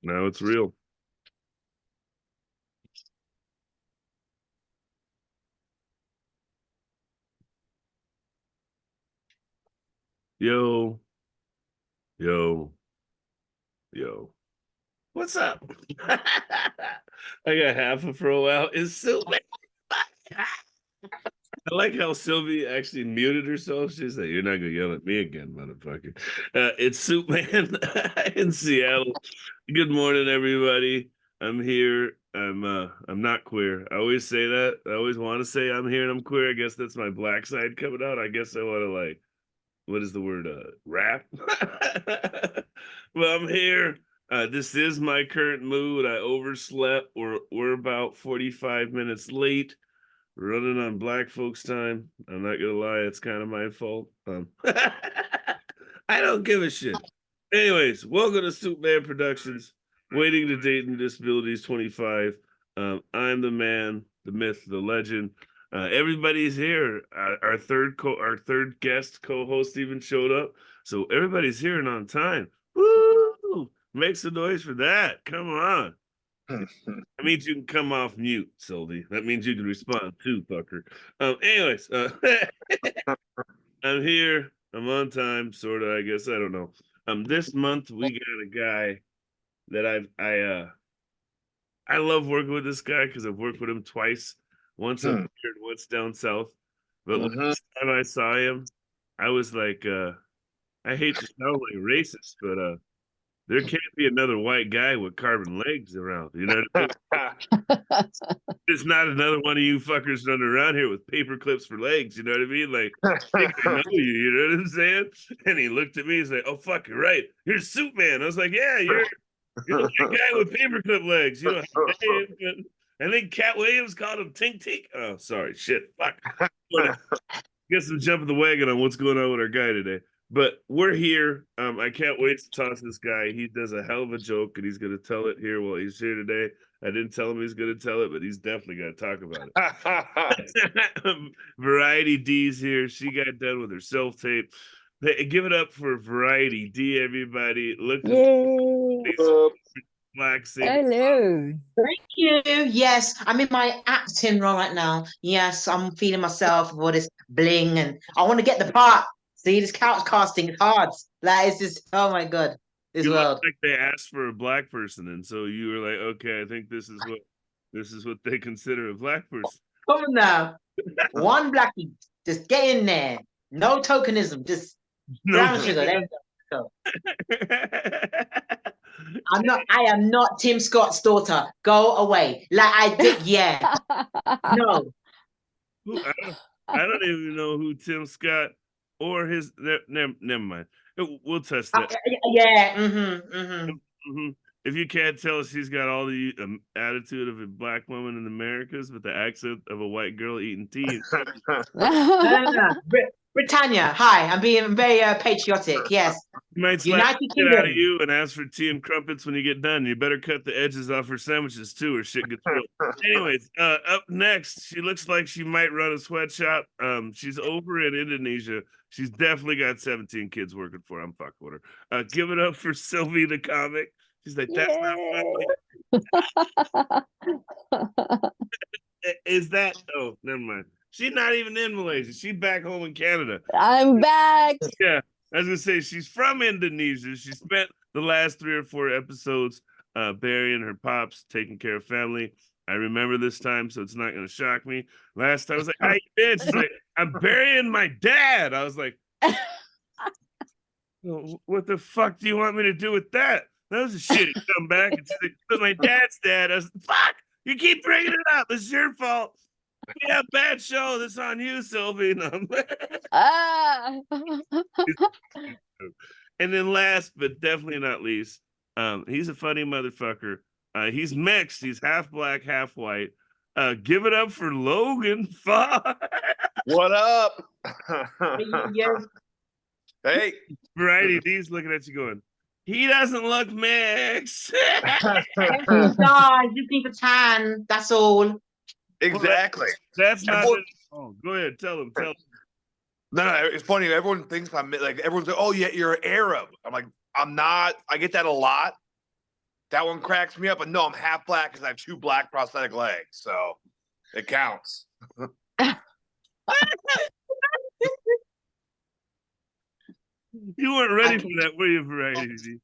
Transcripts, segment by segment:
Now it's real. Yo, yo, yo. What's up? I got half a pro out. Is Silvi? I like how Silvi actually muted herself. She's like, "You're not gonna yell at me again, motherfucker." It's Suitman in Seattle. Good morning, everybody. I'm here. I'm not queer. I always say that. I always want to say I'm here and I'm queer. I guess that's my black side coming out. I guess I want to like, what is the word? Rap. Well, I'm here. This is my current mood. I overslept. We're about 45 minutes late. Running on black folks time. I'm not gonna lie, it's kind of my fault. I don't give a shit. Anyways, welcome to Suitman Productions. Waiting to Dayton Disabilities 25. I'm the man, the myth, the legend. Everybody's here. Our third guest co-host even showed up. So everybody's here and on time. Woo! Make some noise for that. Come on. That means you can come off mute, Silvi. That means you can respond too, fucker. Anyways, I'm here. I'm on time, sort of. I guess I don't know. This month we got a guy that I love working with this guy because I've worked with him twice. Once up here and once down south. But last time I saw him, I was like, I hate to sound like racist, but there can't be another white guy with carbon legs around. You know what I mean? There's not another one of you fuckers running around here with paper clips for legs. You know what I mean? Like, I think I know you. You know what I'm saying? And he looked at me. He's like, "Oh fuck, you're right. You're Suitman." I was like, "Yeah, you're the white guy with paperclip legs." You know, I think Cat Williams called him Tink Tink. Oh, sorry, shit, fuck. Get some jump in the wagon on what's going on with our guy today. But we're here. I can't wait to toss this guy. He does a hell of a joke, and he's going to tell it here while he's here today. I didn't tell him he's going to tell it, but he's definitely going to talk about it. Variety D's here. She got done with her self tape. Hey, give it up for Variety D, everybody. Look, black Hello. Thank you. Yes, I'm in my acting role right now. Yes, I'm feeling myself with all this bling, and I want to get the part. See, this couch casting is hard. Like, it's just, oh my God, this You look world. like they asked for a black person, and so you were like, okay, I think this is what they consider a black person. Come on now. One blackie. Just get in there. No tokenism. Just brown sugar. There we go. I am not Tim Scott's daughter. Go away. Like I did, yeah. No. I don't even know who Tim Scott or his. Never mind. We'll test that. Yeah. Mm-hmm. If you can't tell us, he's got all the attitude of a black woman in the Americas, but the accent of a white girl eating tea. No. Britannia, hi. I'm being very patriotic. Yes. You might slap the shit out of you and ask for tea and crumpets when you get done. You better cut the edges off her sandwiches too, or shit gets real. Anyways, up next, she looks like she might run a sweatshop. She's over in Indonesia. She's definitely got 17 kids working for her. I'm fucking with her. Give it up for Silvi the comic. She's like, that's not funny. Is that? Oh, never mind. She's not even in Malaysia. She's back home in Canada. I'm back. Yeah. I was gonna say she's from Indonesia. She spent the last 3 or 4 episodes burying her pops, taking care of family. I remember this time, so it's not gonna shock me. Last time I was like, "How you been?" She's like, "I'm burying my dad." I was like, "What the fuck do you want me to do with that?" That was a shitty comeback. And she's like, "But my dad's dad." I was like, "Fuck! You keep bringing it up. It's your fault." Yeah, bad show. This on you, Silvi. And then last but definitely not least, he's a funny motherfucker. He's mixed. He's half black, half white. Give it up for Logan Farr. What up? Hey. Variety D's looking at you going, he doesn't look mixed. Guys, looking for tan. That's all. Exactly. That's not. Oh, go ahead. Tell him. No, it's funny. Everyone thinks I'm like, everyone's like, oh, yeah, you're Arab. I'm like, I'm not. I get that a lot. That one cracks me up. But no, I'm half black because I have 2 black prosthetic legs, so it counts. You weren't ready for that, were you, Variety?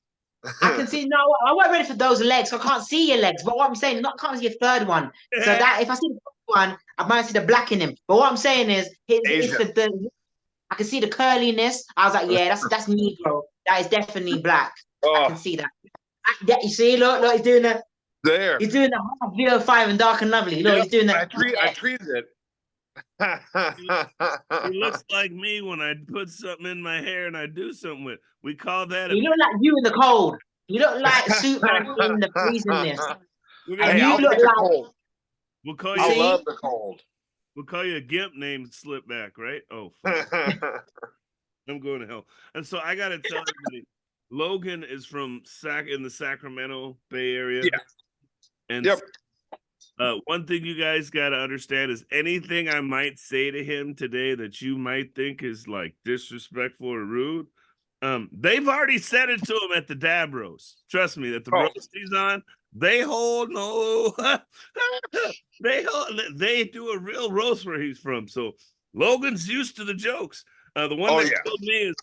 I can see. No, I wasn't ready for those legs. I can't see your legs. But what I'm saying, not can't see your third one. So that if I see the first one, I might see the black in him. But what I'm saying is, it's the I can see the curliness. I was like, yeah, that's Negro. That is definitely black. I can see that. You see, look, he's doing the There. He's doing the half VO5 and Dark and Lovely. Look, he's doing that. I treated it. He looks like me when I put something in my hair and I do something with. We call that. You look like you in the cold. You look like Suitman in the freezingness. Hey, I'll take the cold. We'll call you. I love the cold. We'll call you a gimp named Slipback, right? Oh, I'm going to hell. And so I got to tell everybody, Logan is from in the Sacramento Bay Area. Yeah. And one thing you guys got to understand is anything I might say to him today that you might think is like disrespectful or rude, they've already said it to him at the Dab Roast. Trust me, that the roast he's on, they hold no, they do a real roast where he's from. So Logan's used to the jokes. The one that killed me is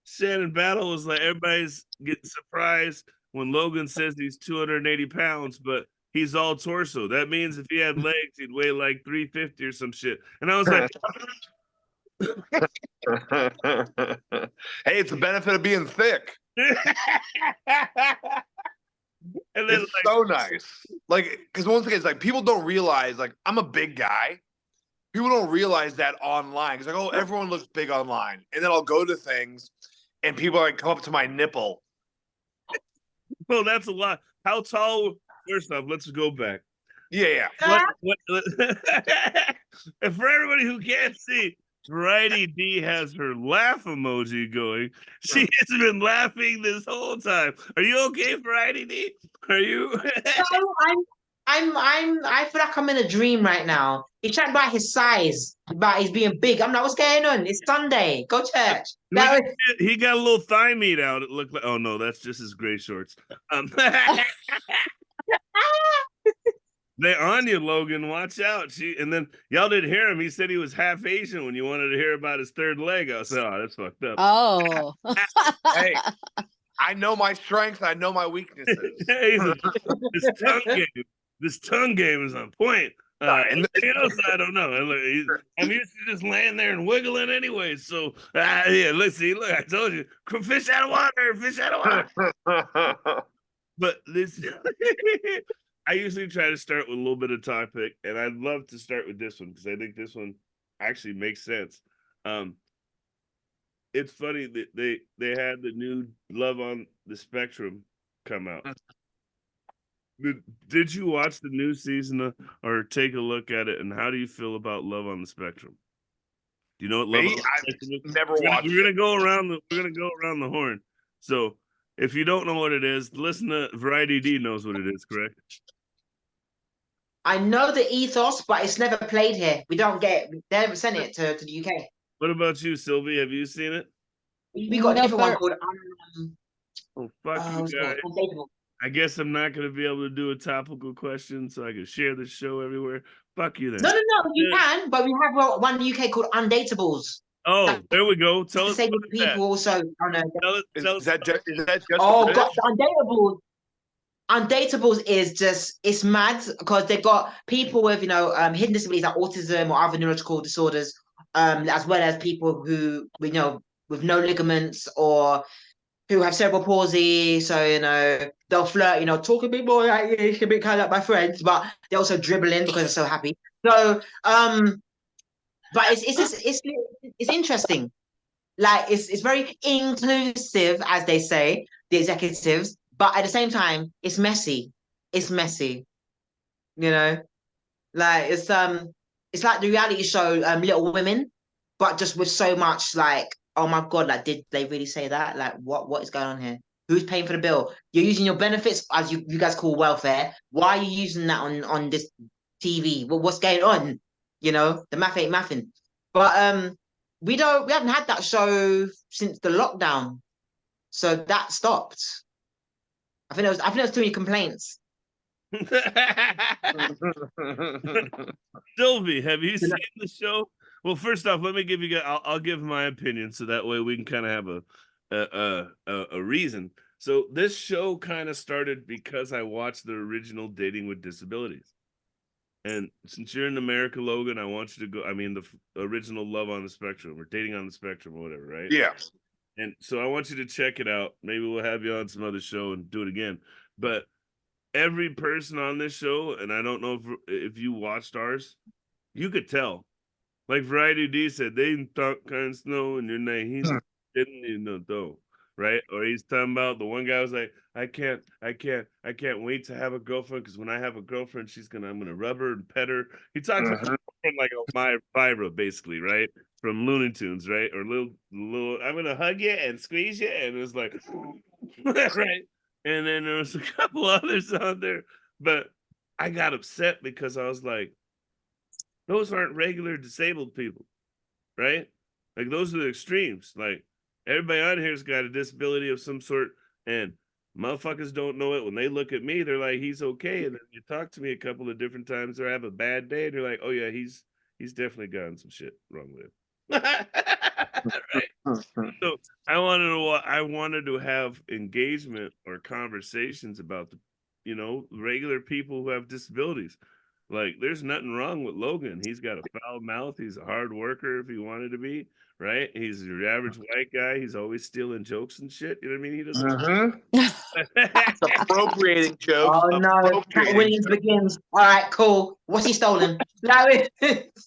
Shannon Battle was like everybody's getting surprised when Logan says he's 280 pounds, but he's all torso. That means if he had legs, he'd weigh like 350 or some shit. And I was like, hey, it's the benefit of being thick. And then it's so nice. Like, because once again, it's like people don't realize, like, I'm a big guy. People don't realize that online. It's like, oh, everyone looks big online. And then I'll go to things and people like come up to my nipple. Well, that's a lot. How tall? First off, let's go back. Yeah. And for everybody who can't see, Variety D has her laugh emoji going. She has been laughing this whole time. Are you okay, Variety D? Are you? No, I feel like I'm in a dream right now. He's trying about his size, about his being big. I'm like, what's going on? It's Sunday. Go church. He got a little thigh meat out. It looked like, oh no, that's just his gray shorts. They're on you, Logan. Watch out. And then y'all didn't hear him. He said he was half Asian when you wanted to hear about his third leg. I was like, oh, that's fucked up. Oh. Hey, I know my strengths. I know my weaknesses. This tongue game is on point. Anything else, I don't know. I'm used to just laying there and wiggling anyway. So, yeah, look, I told you, fish out of water. But this, I usually try to start with a little bit of topic, and I'd love to start with this one because I think this one actually makes sense. It's funny that they had the new Love on the Spectrum come out. Did you watch the new season or take a look at it? And how do you feel about Love on the Spectrum? Do you know what Love on the Spectrum is? Never watched. We're gonna go around the horn. So if you don't know what it is, listen to Variety D knows what it is, correct? I know the ethos, but it's never played here. We don't get it. They never sent it to the UK. What about you, Silvi? Have you seen it? We got a different one called oh, fuck you guys. I guess I'm not going to be able to do a topical question so I can share the show everywhere. Fuck you then. No, you can, but we have one in the UK called Undateables. Oh, there we go. Tell us about people that. Also, Is that just oh, God, the Undateables is just, it's mad because they've got people with, hidden disabilities like autism or other neurological disorders, as well as people who, with no ligaments or who have cerebral palsy. So, they'll flirt, talk a bit more like you should be kind of like my friends, but they're also dribbling because they're so happy. So, but it's interesting. Like, it's very inclusive, as they say, the executives, but at the same time, it's messy. It's messy. Like it's like the reality show Little Women, but just with so much like, oh my God, like did they really say that? Like what is going on here? Who's paying for the bill? You're using your benefits, as you guys call welfare. Why are you using that on this TV? Well, what's going on? The math ain't mathing. But we haven't had that show since the lockdown. So that stopped. I think that was too many complaints. Sylvie, have you seen the show? Well, first off, let me give you. I'll give my opinion, so that way we can kind of have a reason. So this show kind of started because I watched the original Dating with Disabilities, and since you're in America, Logan, I want you to go. I mean, the original Love on the Spectrum or Dating on the Spectrum or whatever, right? Yeah. And so I want you to check it out. Maybe we'll have you on some other show and do it again. But every person on this show, and I don't know if you watched ours, you could tell. Like Variety D said, they didn't talk kind of snow and your name. He didn't even know though. Right? Or he's talking about the one guy was like, I can't wait to have a girlfriend because when I have a girlfriend, I'm gonna rub her and pet her. He talks about like my Myra, basically, right? From Looney Tunes, right? Or little I'm gonna hug you and squeeze you, and it was like right. And then there was a couple others on there, but I got upset because I was like, those aren't regular disabled people, right? Like those are the extremes. Like everybody on here's got a disability of some sort, and motherfuckers don't know it. When they look at me, they're like, he's okay. And then you talk to me a couple of different times, or have a bad day, and you're like, oh yeah, he's definitely gotten some shit wrong with him. Right. So I wanted to have engagement or conversations about the regular people who have disabilities. Like, there's nothing wrong with Logan. He's got a foul mouth. He's a hard worker if he wanted to be, right? He's your average white guy. He's always stealing jokes and shit. You know what I mean? He doesn't. Appropriating jokes. Oh no, Cat Williams begins. All right, cool. What's he stolen?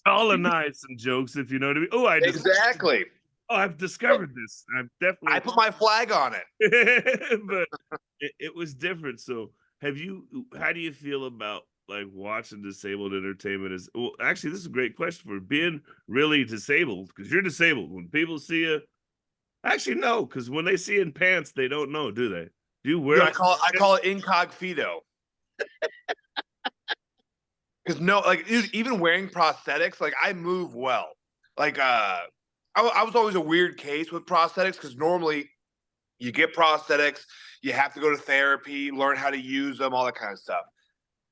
Colonize some jokes, if you know what I mean. Oh, exactly. I've discovered this. I put my flag on it. But it was different. So how do you feel about like watching disabled entertainment? Actually, this is a great question for being really disabled, because you're disabled. When people see you, actually no, because when they see you in pants, they don't know, do they? Do you wear? Yeah, I call it incognito. Because like even wearing prosthetics, like I move well. Like I was always a weird case with prosthetics, because normally you get prosthetics, you have to go to therapy, learn how to use them, all that kind of stuff.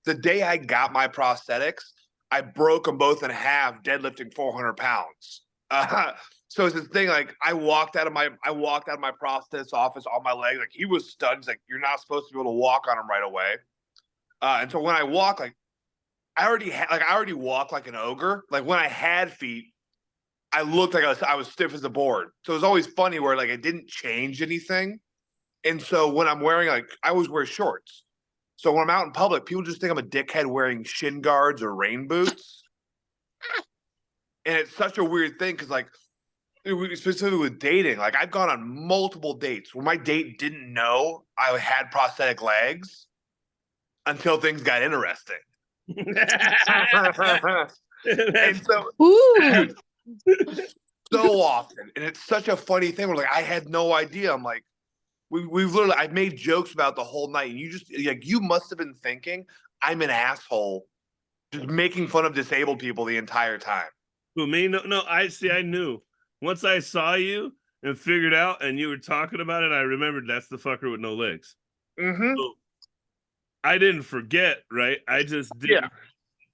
The day I got my prosthetics, I broke them both in half, deadlifting 400 pounds. So it's this thing, like I walked out of my prosthetist office on my leg. Like he was stunned. He's like, you're not supposed to be able to walk on them right away. And so when I walk, like I already walk like an ogre. Like when I had feet, I looked like I was stiff as a board. So it was always funny where like it didn't change anything. And so when I'm wearing, like, I always wear shorts. So when I'm out in public, people just think I'm a dickhead wearing shin guards or rain boots. And it's such a weird thing because, like, specifically with dating, like I've gone on multiple dates where my date didn't know I had prosthetic legs until things got interesting. And so, dude, so often, and it's such a funny thing. We're like, I had no idea. I'm like, we've literally, I've made jokes about the whole night. And you just like, you must have been thinking I'm an asshole, just making fun of disabled people the entire time. Who, me? No. I knew once I saw you and figured out, and you were talking about it. I remembered that's the fucker with no legs. Mm-hmm. So I didn't forget, right? I just didn't. Yeah.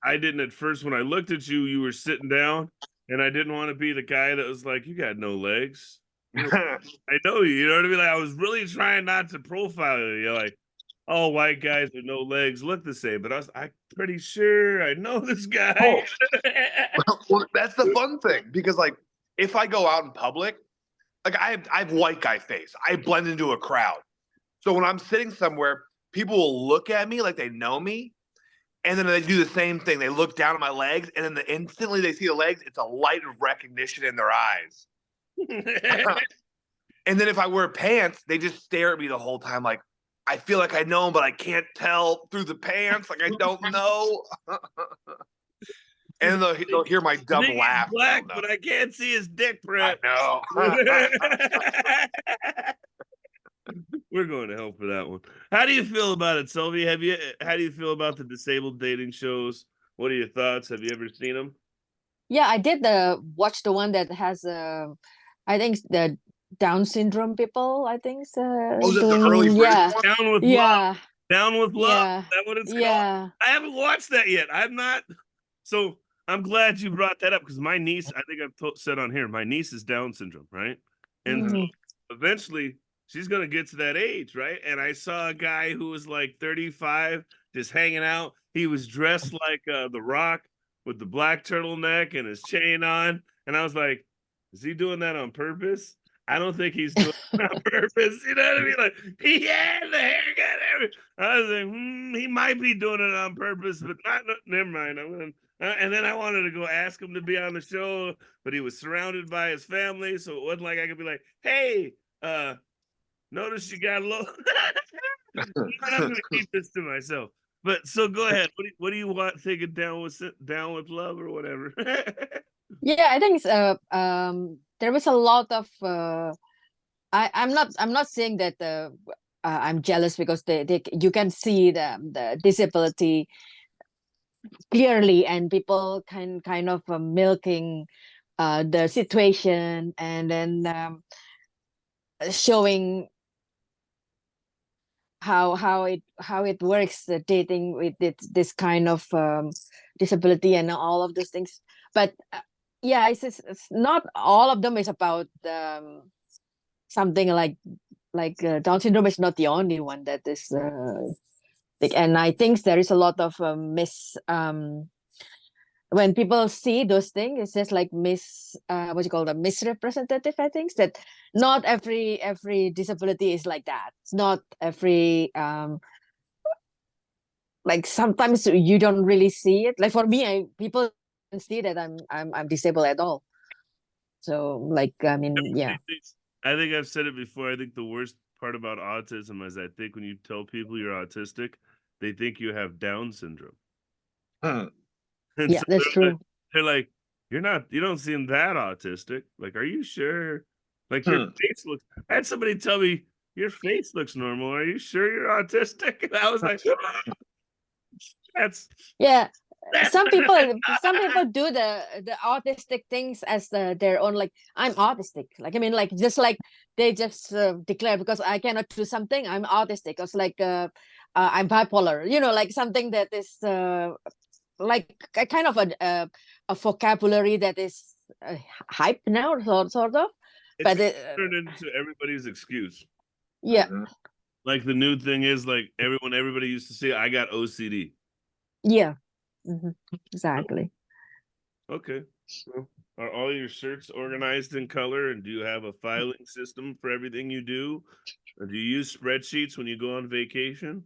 I didn't at first. When I looked at you, you were sitting down, and I didn't want to be the guy that was like, "You got no legs." I know you. You know what I mean? Like I was really trying not to profile you. You're like, all white guys with no legs look the same, but I'm pretty sure I know this guy. Oh. Well, that's the fun thing, because like if I go out in public, like I have white guy face. I blend into a crowd. So when I'm sitting somewhere, people will look at me like they know me, and then they do the same thing. They look down at my legs, and then instantly they see the legs. It's a light of recognition in their eyes. And then if I wear pants, they just stare at me the whole time. Like, I feel like I know him, but I can't tell through the pants. Like I don't know. And then they'll hear my dumb laugh. Black, but I can't see his dick print. I know. We're going to hell for that one. How do you feel about it, Silvi? How do you feel about the disabled dating shows? What are your thoughts? Have you ever seen them? Yeah, I did watch the one that has I think the Down syndrome people, I think. Oh, is it the early Doing, British yeah, one? Down with love. yeah, Down with love. yeah, Is that what it's called? yeah. I haven't watched that yet. I'm not. So I'm glad you brought that up because my niece, I think I've said on here, my niece is Down syndrome, right? And so Mhm. eventually she's gonna get to that age, right? And I saw a guy who was like 35, just hanging out. He was dressed like The Rock with the black turtleneck and his chain on, and I was like, "Is he doing that on purpose?" I don't think he's doing it on purpose. You know what I mean? Like he had the haircut. I was like, he might be doing it on purpose, but not. Never mind. I'm gonna. And then I wanted to go ask him to be on the show, but he was surrounded by his family, so it wasn't like I could be like, "Hey, notice you got a little." I'm gonna keep this to myself. But so go ahead. What do you want? Thinking down with love or whatever. Yeah, I think there was a lot of I'm not saying that I'm jealous because they you can see the disability clearly, and people kind of milking the situation, and then showing how it works, the dating with this kind of disability and all of those things. But yeah, it's not all of them is about something like Down syndrome is not the only one that is big. And I think there is a lot of when people see those things, it's just like what you call the misrepresentative. I think that not every disability is like that. It's not every like sometimes you don't really see it. Like for me, people don't see that I'm disabled at all. So like I mean, yeah. I think I've said it before. I think the worst part about autism is I think when you tell people you're autistic, they think you have Down syndrome. And Yeah, so that's true. they're like, you don't seem that autistic. Like, are you sure? Like your face looks. I had somebody tell me your face looks normal. Are you sure you're autistic? And I was like, that's Yeah, that's some people do the autistic things as their own, like I'm autistic, like I mean, like just like they just declare because I cannot do something, I'm autistic. It's like I'm bipolar, like something that is like a kind of a vocabulary that is hype now, sort of. it's But turned into everybody's excuse. yeah, Like the new thing is like everybody used to say, I got OCD. yeah, exactly. Okay. Well, are all your shirts organized in color, and do you have a filing system for everything you do? Or do you use spreadsheets when you go on vacation?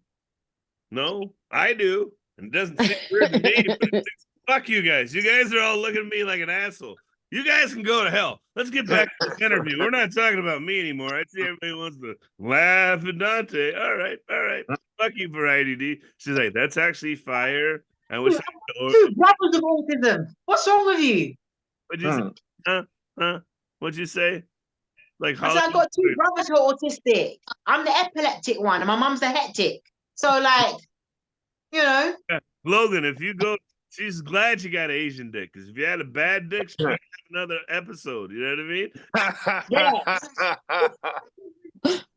No, I do. And it doesn't seem weird to me, but fuck you guys. You guys are all looking at me like an asshole. You guys can go to hell. Let's get back to this interview. We're not talking about me anymore. I see everybody wants to laugh at Duante. All right, all right. Fuck you, Variety D. She's like, that's actually fire. I wish I could. Two brothers of autism. What's wrong with you? What'd you say? Huh? What'd you say? Like I said I got two brothers who are autistic. I'm the epileptic one, and my mum's the hectic. So, like, Logan, if you go, she's glad you got Asian dick, because if you had a bad dick, she might have another episode. You know what I mean?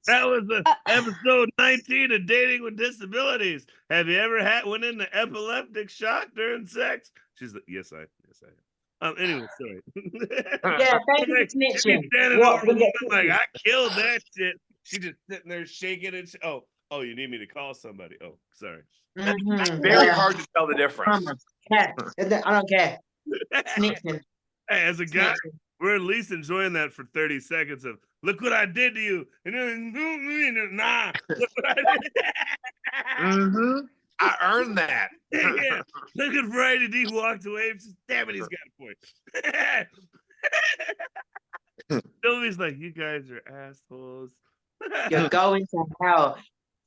That was the episode 19 of Dating with Disabilities. Have you ever went into epileptic shock during sex? She's like, yes, I have. Anyway, sorry. Yeah, thank you for snitching. Like, I killed that shit. She just sitting there shaking and oh, you need me to call somebody. Oh, sorry. Very hard to tell the difference. Yeah, I don't care. Snitching. Hey, as a guy, we're at least enjoying that for 30 seconds of look what I did to you. And then nah, look what I did. I earned that. Yeah. Look at Variety D walked away. Just, damn it, he's got a point. Silvi's like, you guys are assholes. You're going to hell.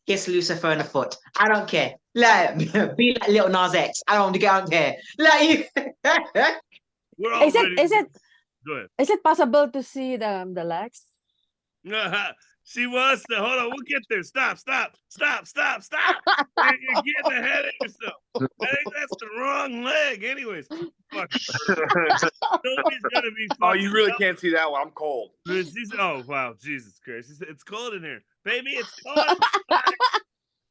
Kiss Lucifer in the foot. I don't care. Like, be like Little Nas X. I don't care. Like, is it possible to see the legs? She wants to. Hold on, we'll get there. Stop. You're getting ahead of yourself. I think that's the wrong leg. Anyways, fuck. Nobody's gonna be. Oh, you really can't see that one. I'm cold. Oh wow, Jesus Christ! It's cold in here, baby. It's cold.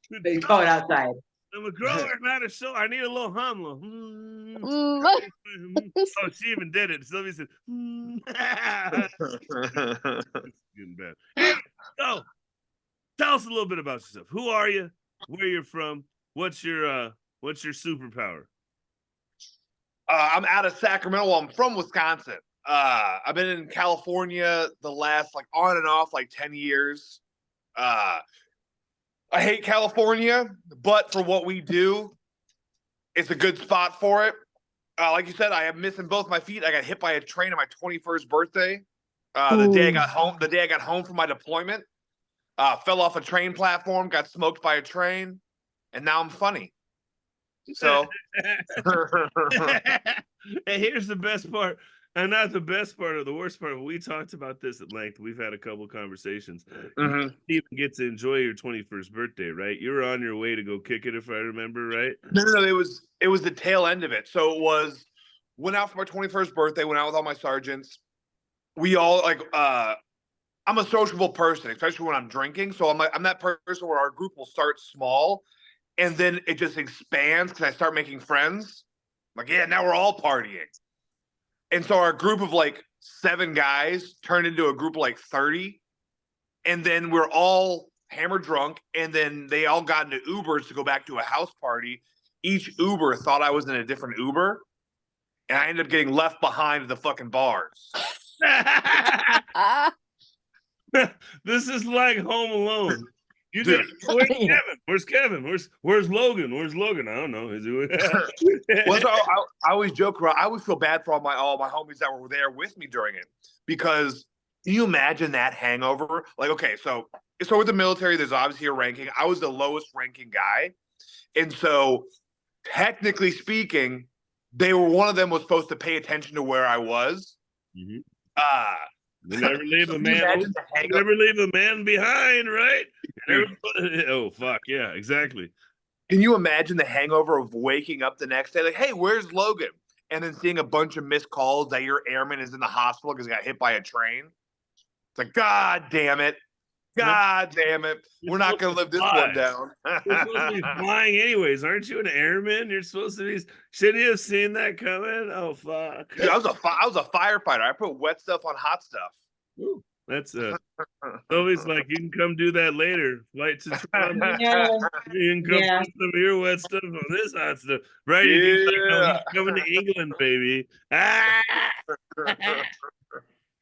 It's cold outside. I'm a grower, not a show. I need a little hum. Oh, she even did it. Sylvia said, It's getting bad. Hey, so tell us a little bit about yourself. Who are you? Where you're from? What's your superpower? I'm out of Sacramento. Well, I'm from Wisconsin. I've been in California the last like on and off like 10 years. I hate California, but for what we do, it's a good spot for it. Like you said, I am missing both my feet. I got hit by a train on my 21st birthday. The day I got home from my deployment, fell off a train platform, got smoked by a train, and now I'm funny. So, and here's the best part. And not the best part or the worst part. We talked about this at length. We've had a couple conversations. You didn't even get to enjoy your 21st birthday, right? You were on your way to go kick it, if I remember right. No. It was the tail end of it. So it was went out for my 21st birthday. Went out with all my sergeants. We all like. I'm a sociable person, especially when I'm drinking. So I'm that person where our group will start small, and then it just expands because I start making friends. Like, yeah, now we're all partying. And so our group of like 7 guys turned into a group of like 30. And then we're all hammered drunk. And then they all got into Ubers to go back to a house party. Each Uber thought I was in a different Uber. And I ended up getting left behind at the fucking bars. This is like Home Alone. You did. Where's Kevin? Where's Kevin? Where's Logan? Where's Logan? I don't know. Is it? Well, so I always joke around. I always feel bad for all my homies that were there with me during it, because can you imagine that hangover? Like, okay, so with the military, there's obviously a ranking. I was the lowest ranking guy, and so technically speaking, one of them was supposed to pay attention to where I was. You never leave a man. Never leave a man behind, right? Oh fuck yeah, exactly. Can you imagine the hangover of waking up the next day, like, hey, where's Logan? And then seeing a bunch of missed calls that your airman is in the hospital because he got hit by a train. It's like, God damn it. God damn it. We're not going to live this one down. You're supposed to be flying anyways. Aren't you an airman? You're supposed to be. Shouldn't you have seen that coming? Oh, fuck. Dude, I was a firefighter. I put wet stuff on hot stuff. Ooh, that's always like, you can come do that later. Flight to Toronto. You can come put some of your wet stuff on this hot stuff. Right? He's like, no, he's coming to England, baby.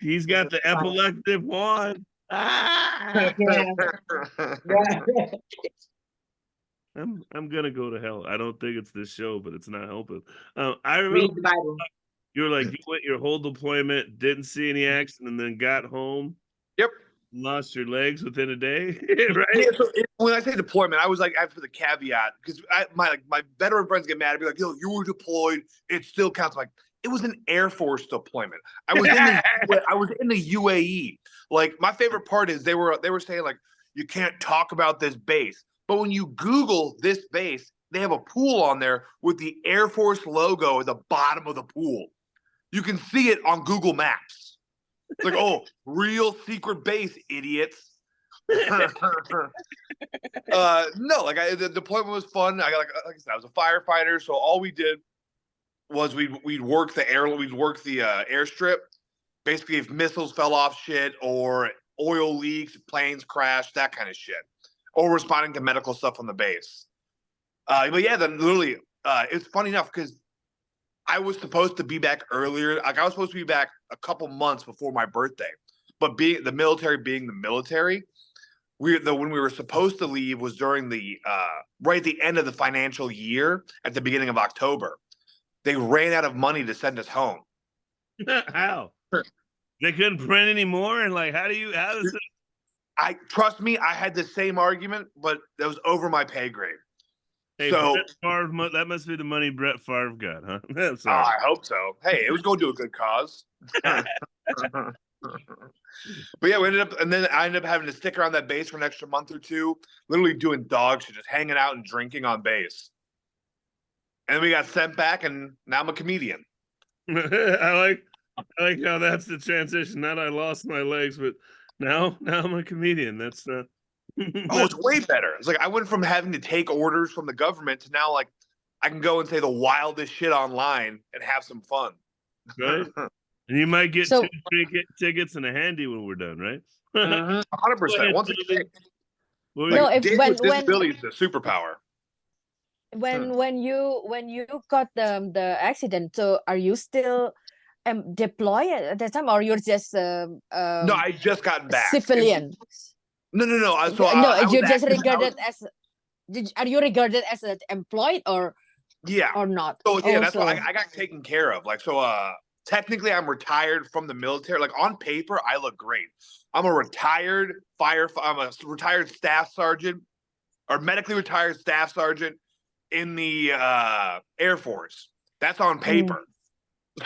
He's got the epileptic wand. I'm gonna go to hell. I don't think it's this show, but it's not helping. I remember you were like, you went your whole deployment, didn't see any accident, and then got home. Yep. Lost your legs within a day, right? Yeah, so when I say deployment, I was like, after the caveat, because my veteran friends get mad and be like, yo, you were deployed, it still counts. I'm like, it was an Air Force deployment. I was in the UAE. Like, my favorite part is they were saying, like, you can't talk about this base. But when you Google this base, they have a pool on there with the Air Force logo at the bottom of the pool. You can see it on Google Maps. It's like, oh, real secret base, idiots. No, like the deployment was fun. I like I said, I was a firefighter, so all we did was we'd work the airstrip. Basically, if missiles fell off shit or oil leaks, planes crashed, that kind of shit, or responding to medical stuff on the base. But yeah, then literally, it's funny enough because I was supposed to be back earlier. Like, I was supposed to be back a couple months before my birthday, but being the military, when we were supposed to leave was during the right at the end of the financial year at the beginning of October. They ran out of money to send us home. How? They couldn't print anymore, and like, how does it? Trust me, I had the same argument, but that was over my pay grade. Hey, so Favre, that must be the money Brett Favre got, huh? I hope so. Hey, it was going to a good cause. But yeah, and then I ended up having to stick around that base for an extra month or two, literally doing dog shit, just hanging out and drinking on base. And then we got sent back, and now I'm a comedian. I like how that's the transition. Not I lost my legs, but now I'm a comedian. That's Oh, it's way better. It's like I went from having to take orders from the government to now like I can go and say the wildest shit online and have some fun. right. And you might get So- 2 tickets and a handy when we're done, right? 100%. Once again, Well, No, like, if dating when with disabilities is a superpower. when you got the accident, so are you still deployed at that time, or you're just No, I just gotten back. civilian? No. So No, I was you're just active- I regarded was- as. Are you regarded as an employed or yeah. not? So yeah, that's why Also. I got taken care of. Like so, technically I'm retired from the military. Like on paper, I look great. I'm a retired I'm a retired staff sergeant, or medically retired staff sergeant in the Air Force. That's on paper.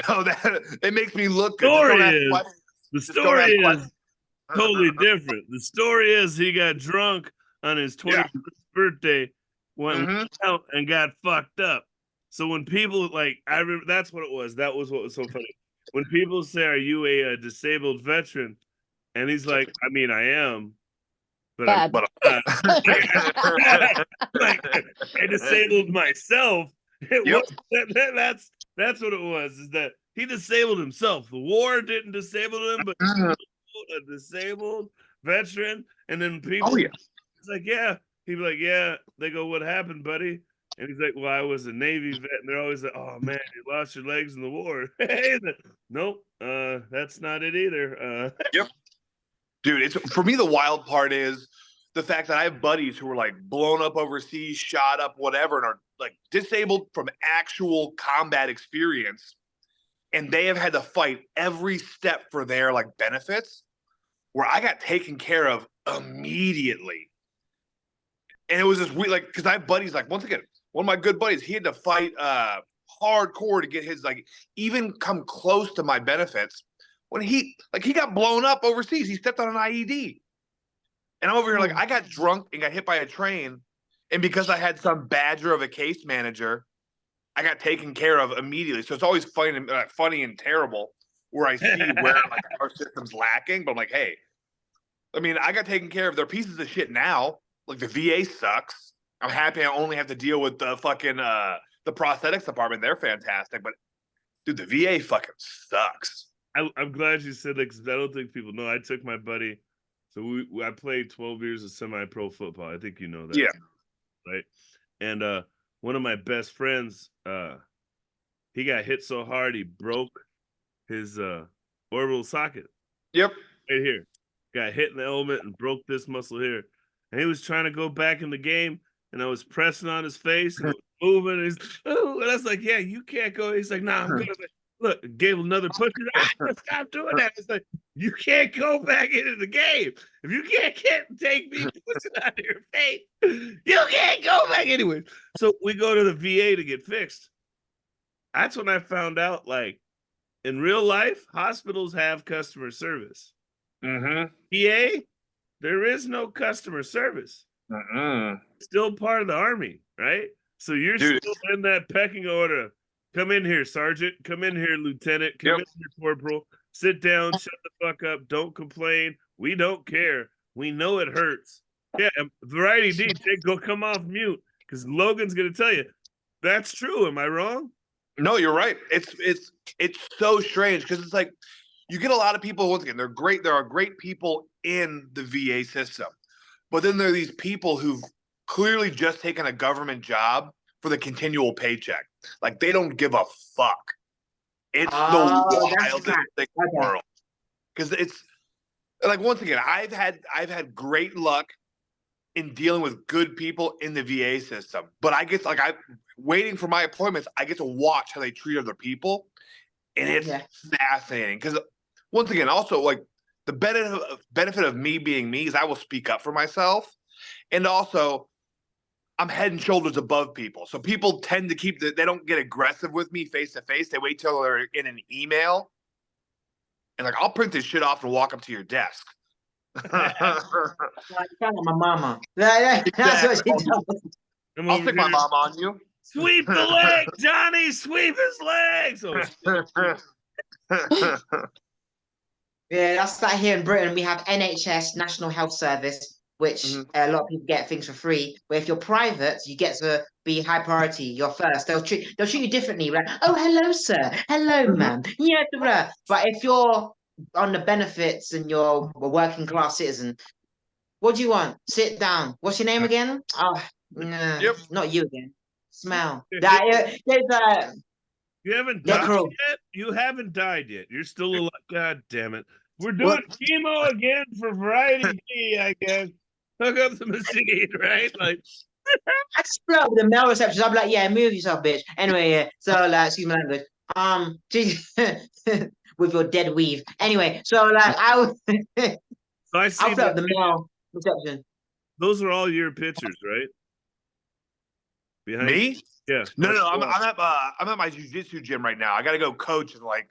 So that it makes me look good. The story is totally different. The story is he got drunk on his 21st birthday, went out and got fucked up. So when people like, I remember that's what it was. That was what was so funny. When people say, "Are you a disabled veteran?" and he's like, "I mean, I am, but I'm not." Like, I disabled myself. That's what it was. Is that he disabled himself? The war didn't disable him, but a disabled veteran. And then people, it's like, yeah. He'd be like, yeah. They go, what happened, buddy? And he's like, well, I was a Navy vet. And they're always like, oh man, you lost your legs in the war. Like, nope, that's not it either. Yep. Dude, it's for me the wild part is the fact that I have buddies who were like blown up overseas, shot up, whatever, and are like disabled from actual combat experience. And they have had to fight every step for their like benefits, where I got taken care of immediately. And it was just weird, like, because I have buddies, like, once again, one of my good buddies, he had to fight hardcore to get his, like, even come close to my benefits. When he got blown up overseas, he stepped on an IED. And I'm over here, like, I got drunk and got hit by a train. And because I had some badger of a case manager, I got taken care of immediately. So it's always funny and terrible where I see where like our system's lacking. But I'm like, hey, I mean, I got taken care of. They're pieces of shit now. Like the VA sucks. I'm happy I only have to deal with the fucking the prosthetics department. They're fantastic. But dude, the VA fucking sucks. I'm glad you said that because I don't think people know. I took my buddy. So I played 12 years of semi-pro football. I think you know that. Yeah. Right. And one of my best friends, he got hit so hard he broke his orbital socket. Yep. Right here. Got hit in the helmet and broke this muscle here. And he was trying to go back in the game, and I was pressing on his face and it was moving. And he's, oh, and I was like, yeah, you can't go. He's like, nah, I'm good. Like, look, gave another push. Stop doing that. It's like, you can't go back into the game. If you can't take me pushing on your face, you can't go back anyway. So we go to the VA to get fixed. That's when I found out, like, in real life, hospitals have customer service. VA, there is no customer service. Still part of the Army, right? So you're still in that pecking order. Come in here, Sergeant. Come in here, Lieutenant. Come in here, Corporal. Sit down. Shut the fuck up. Don't complain. We don't care. We know it hurts. Yeah, Variety DJ, go come off mute because Logan's gonna tell you that's true. Am I wrong? No, you're right. It's so strange because it's like you get a lot of people. Once again, they're great. There are great people in the VA system, but then there are these people who've clearly just taken a government job for the continual paycheck. Like they don't give a fuck. It's the wildest thing in the world because it's like once again, I've had great luck in dealing with good people in the VA system, but I get like I'm waiting for my appointments. I get to watch how they treat other people, and it's fascinating because once again, also like the benefit of me being me is I will speak up for myself, and also I'm head and shoulders above people. So people tend to they don't get aggressive with me face to face. They wait till they're in an email. and like I'll print this shit off and walk up to your desk. Like, sound like my mama. That's what she does. I'll stick my mom on you. Sweep the leg, Johnny. Sweep his legs. Yeah, that's like here in Britain. We have NHS, National Health Service, which a lot of people get things for free. But if you're private, you get to be high priority. You're first. They'll treat you differently. Like, oh, hello, sir. Hello, ma'am. Yeah, blah, blah. But if you're on the benefits and you're a working class citizen, what do you want? Sit down. What's your name again? Oh, nah, not you again. Smell. You haven't died yet? You haven't died yet. You're still alive. God damn it. We're doing chemo again for variety D, I guess. Hook up the machine, right? Like I explode the male receptions. I'm like, yeah, move yourself, bitch. Anyway, yeah. So like, excuse my language. With your dead weave. Anyway, so like I'll flip up the male reception. Those are all your pictures, right? Behind me? Yeah. No. I'm at my jiu-jitsu gym right now. I gotta go coach and like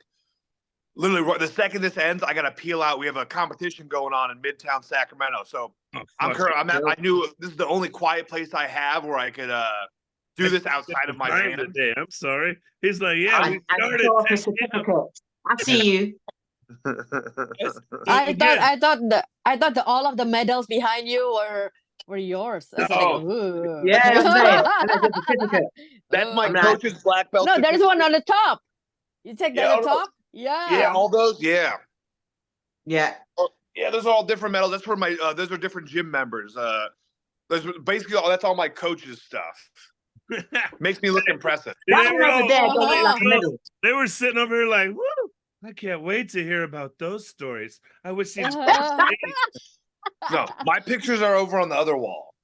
literally the second this ends, I gotta peel out. We have a competition going on in Midtown Sacramento. So I knew this is the only quiet place I have where I could do this outside of my van. I'm sorry. He's like, yeah, we started. I see you. I thought all of the medals behind you were yours. Yeah, I'm saying. That's my coach's black belt. No, there's one on the top. You take that on the top? Yeah. Yeah, all those, yeah. Yeah. Yeah, those are all different medals. That's for my those are different gym members. Those basically that's all my coach's stuff. Makes me look impressive. They were sitting over here like, woo, I can't wait to hear about those stories. I wish these No, my pictures are over on the other wall.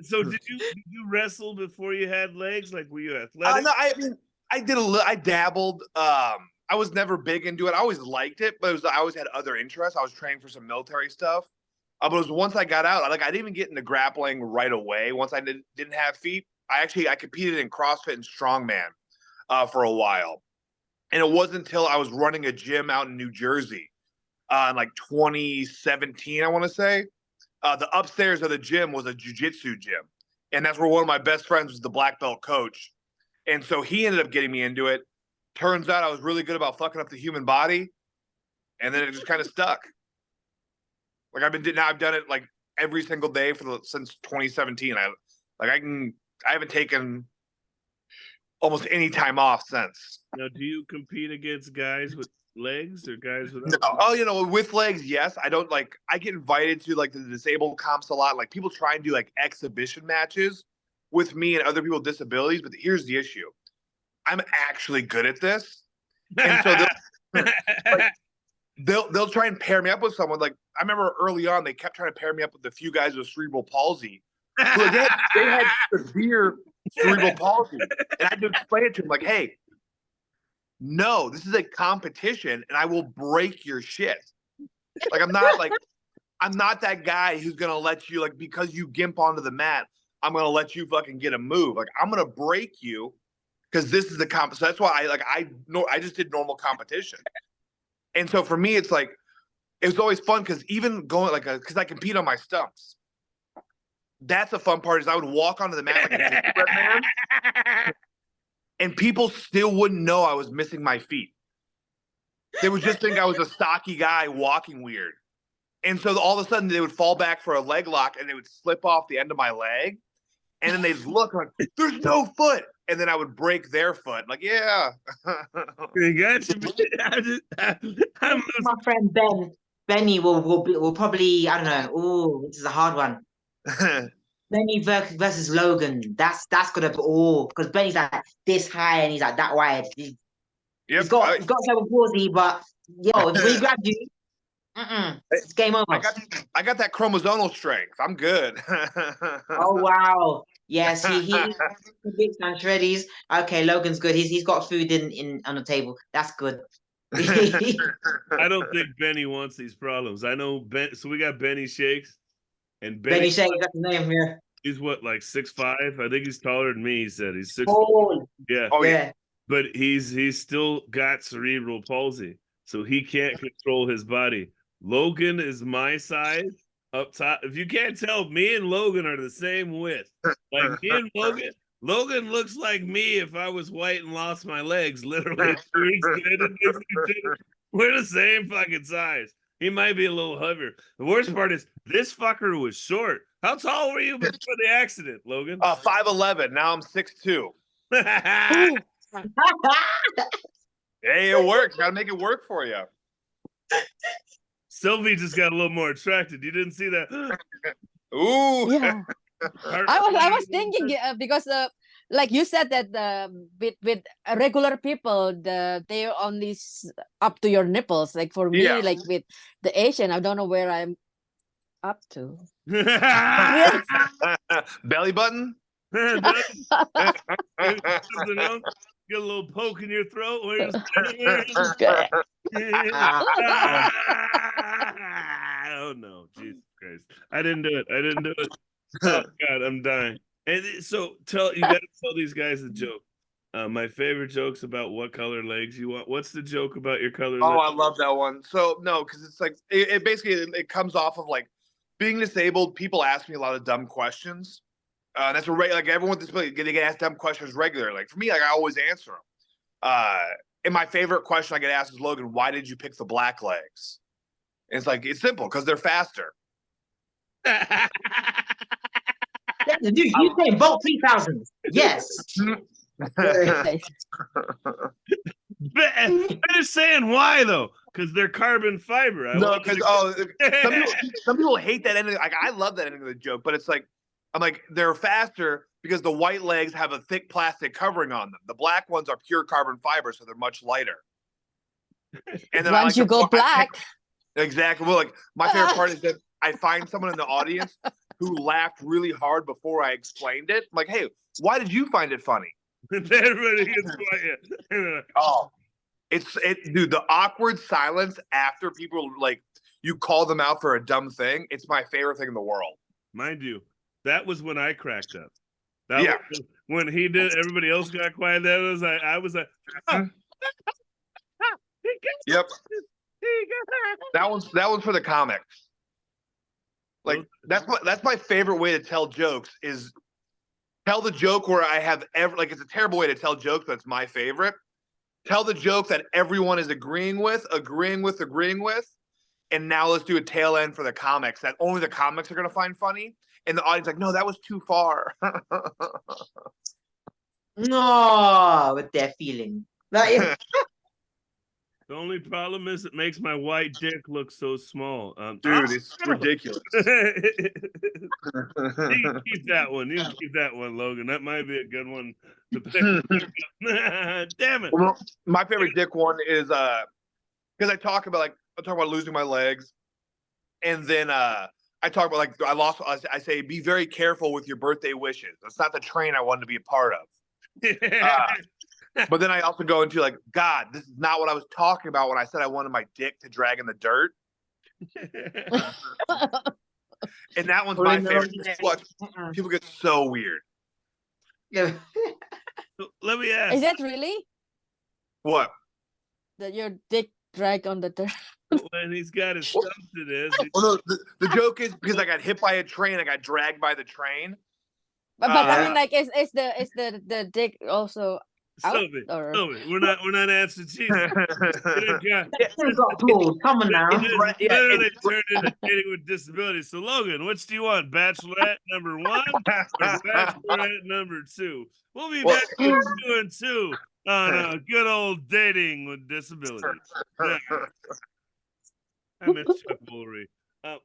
So did you wrestle before you had legs? Like, were you athletic? No, I did I dabbled. I was never big into it. I always liked it, but I always had other interests. I was training for some military stuff. But it was once I got out, I didn't even get into grappling right away. Once I didn't have feet, I competed in CrossFit and strongman for a while. And it wasn't until I was running a gym out in New Jersey in like 2017, I want to say. The upstairs of the gym was a jiu-jitsu gym. And that's where one of my best friends was the black belt coach. And so he ended up getting me into it. Turns out I was really good about fucking up the human body. And then it just kind of stuck. Like I've done it like every single day since 2017. I haven't taken almost any time off since. Now, do you compete against guys with legs or guys without? No. Oh, with legs, yes. I don't I get invited to like the disabled comps a lot. Like people try and do like exhibition matches with me and other people with disabilities, but here's the issue. I'm actually good at this. And so they'll try and pair me up with someone. Like I remember early on, they kept trying to pair me up with a few guys with cerebral palsy. So they had severe cerebral palsy. And I had to explain it to them like, hey, no, this is a competition and I will break your shit. Like I'm not that guy who's gonna let you, like, because you gimp onto the mat, I'm gonna let you fucking get a move. Like I'm gonna break you because this is the comp. So that's why I just did normal competition. And so for me, it's like it was always fun because even going because I compete on my stumps. That's the fun part is I would walk onto the mat like a gingerbread man, and people still wouldn't know I was missing my feet. They would just think I was a stocky guy walking weird. And so all of a sudden they would fall back for a leg lock and they would slip off the end of my leg. And then they'd look like, there's no foot. And then I would break their foot. Like, yeah. You got you. My friend Benny will probably, I don't know. Oh, this is a hard one. Benny versus Logan. That's gonna be because Benny's like this high and he's like that wide. He's got some palsy, but when he grabs you, it's game over. I got that chromosomal strength. I'm good. Oh wow. Yes, he big man shreddies. Okay, Logan's good. He's got food in on the table. That's good. I don't think Benny wants these problems. I know Ben. So we got Benny Shakes, and Benny Shakes. That's the name here. He's what, like 6'5"? I think he's taller than me. He said he's 6'4". Oh yeah. Oh yeah. But he's still got cerebral palsy. so he can't control his body. Logan is my size up top. If you can't tell, me and Logan are the same width. Like me and Logan looks like me if I was white and lost my legs. Literally, we're the same fucking size. He might be a little heavier. The worst part is this fucker was short. How tall were you before the accident, Logan? 5'11". Now I'm 6'2". Hey, it works. Got to make it work for you. Silvi just got a little more attracted. You didn't see that? Ooh. Yeah. I was thinking because like you said that with regular people they're only up to your nipples. Like for me, like with the Asian, I don't know where I'm up to. Belly button. Get a little poke in your throat. Oh no, Jesus Christ! I didn't do it. Oh God, I'm dying. And so you got to tell these guys a joke. My favorite joke's about what color legs you want. What's the joke about your color? Oh, legs? I love that one. So no, because it's like it basically it comes off of like being disabled. People ask me a lot of dumb questions. That's like everyone with disability, they get asked dumb questions regularly. Like for me, like I always answer them. And my favorite question I get asked is, Logan, why did you pick the black legs? And it's like, it's simple, because they're faster. Dude, you say vote 3,000. Yes. They're saying why though? Because they're carbon fiber. No, because some people hate that ending. Like I love that ending of the joke, but it's like I'm like they're faster because the white legs have a thick plastic covering on them. The black ones are pure carbon fiber, so they're much lighter. And then once you go black, exactly. Well, like my favorite part is that I find someone in the audience who laughed really hard before I explained it. I'm like, hey, why did you find it funny? Everybody gets quiet. Oh, dude, the awkward silence after people like you call them out for a dumb thing. It's my favorite thing in the world. Mind you, that was when I cracked up. That was when he did. Everybody else got quiet. I was like, oh. Yep. That one's for the comics. Like that's my favorite way to tell jokes is tell the joke where I have it's a terrible way to tell jokes, but it's my favorite. Tell the joke that everyone is agreeing with, and now let's do a tail end for the comics that only the comics are gonna find funny. And the audience like, no, that was too far. No, with their feeling. The only problem is it makes my white dick look so small. Dude, it's ridiculous. You can keep that one. You can keep that one, Logan. That might be a good one to pick. Damn it. Well, my favorite dick one is because I talk about losing my legs, and then I talk about I say be very careful with your birthday wishes. That's not the train I wanted to be a part of. But then I also go into like, God, this is not what I was talking about when I said I wanted my dick to drag in the dirt. And that one's my favorite. Watch, people get so weird. Yeah. Let me ask. Is that really? What? That your dick drag on the dirt? When he's got his stump to this. Well, no, the joke is because I got hit by a train, I got dragged by the train. But I mean, like, is the dick also? Silvi, we're not answering Jesus. Come on now. Literally turned into Dating with Disabilities. So Logan, which do you want? Bachelorette number 1 or Bachelorette number 2? We'll be back with 2 and 2 on good old Dating with Disabilities. Yeah. I miss Chuck Woolery. But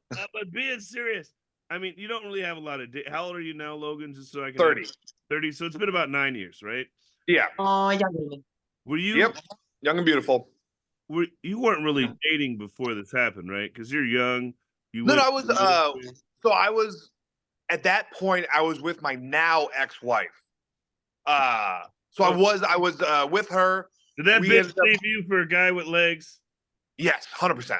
being serious, I mean, you don't really have a lot of. How old are you now, Logan? Just so I can. 30. 30. So it's been about 9 years, right? Yeah. Oh, young. Were you? Yep. Young and beautiful. You weren't really dating before this happened, right? Because you're young. No, I was. So I was at that point. I was with my now ex-wife. So I was with her. Did that bitch leave you for a guy with legs? Yes, 100%.